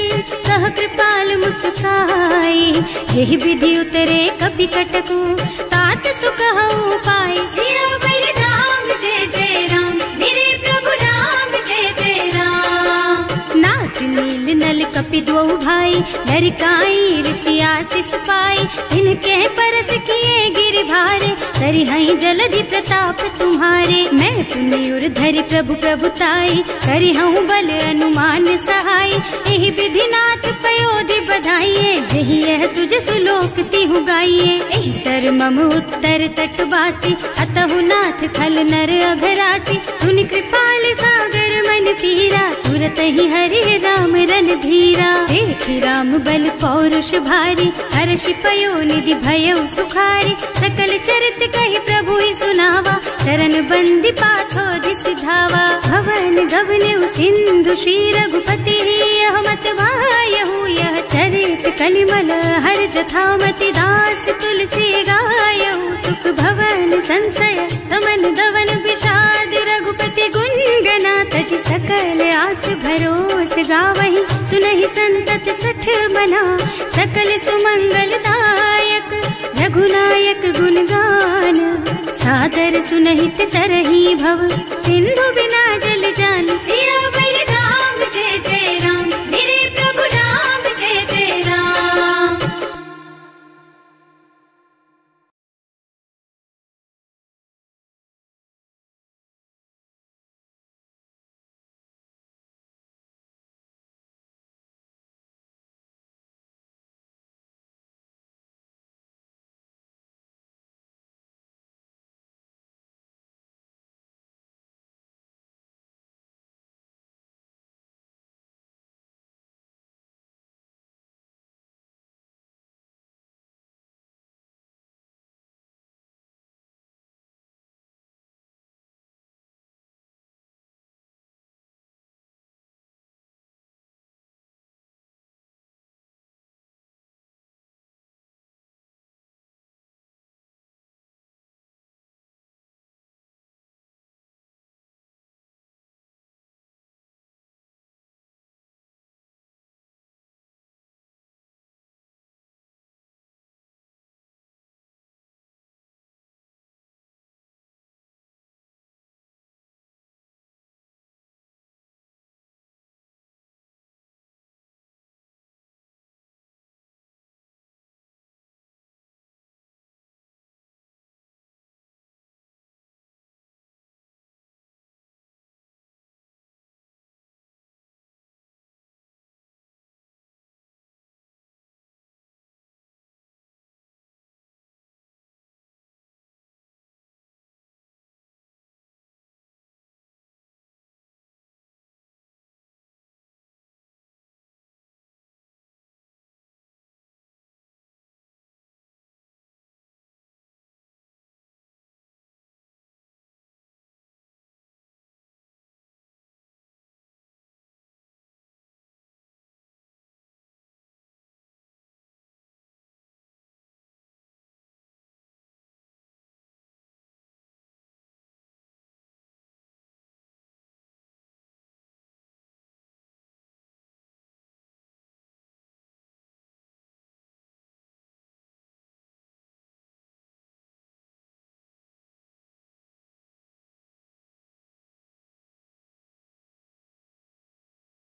S1: कह कृपाल मुस्काई। यही विधि उतरे कपि कटकु, तात सुख हऊ पाई। सियावर राम जय जय राम, मेरे प्रभु राम जय जय राम। नाथ नील नल कपि दो भाई, लरिकाई ऋषि आशीष पाई। इनके परस किए गिर भारे, तरि हई जलधि प्रताप तुम्हारे। मैं पुनि उर धरि प्रभु प्रभुताई, करि हूँ बल अनुमान सहाय। यही विधि नाथ पयोधि बधाइए, यही यह सुज सुलोक तिहु गाइए। एहि सर मम उत्तर तटवासी, अतहु नाथ खल नर अघरासी। सुनि कृपाल सागर मन पीरा, तुरत ही हरि राम रन धीरा। देखि राम बल पौरुष भारी, हर्षि पयो निधि भयउ सुखारी। सकल चरित कहि प्रभु ही सुनावा, चरण बंदी पाथोधि सिधावा। भवन गगन सिंधु श्री रघुपति, यह मत वायहु यह चरित कलिमल हर जथामति। दास तुलसी गायहु, सुख भवन संशय समन दवन विषाद। रघुपति गुण गना तज सकल आस भरोस गावहि। सुनहि संतत सठ मना, सकल सुमंगल दायक। रघुनायक गुण गान, सादर सुनहित तरहि भव। सिंधु बिना जल जान, सिया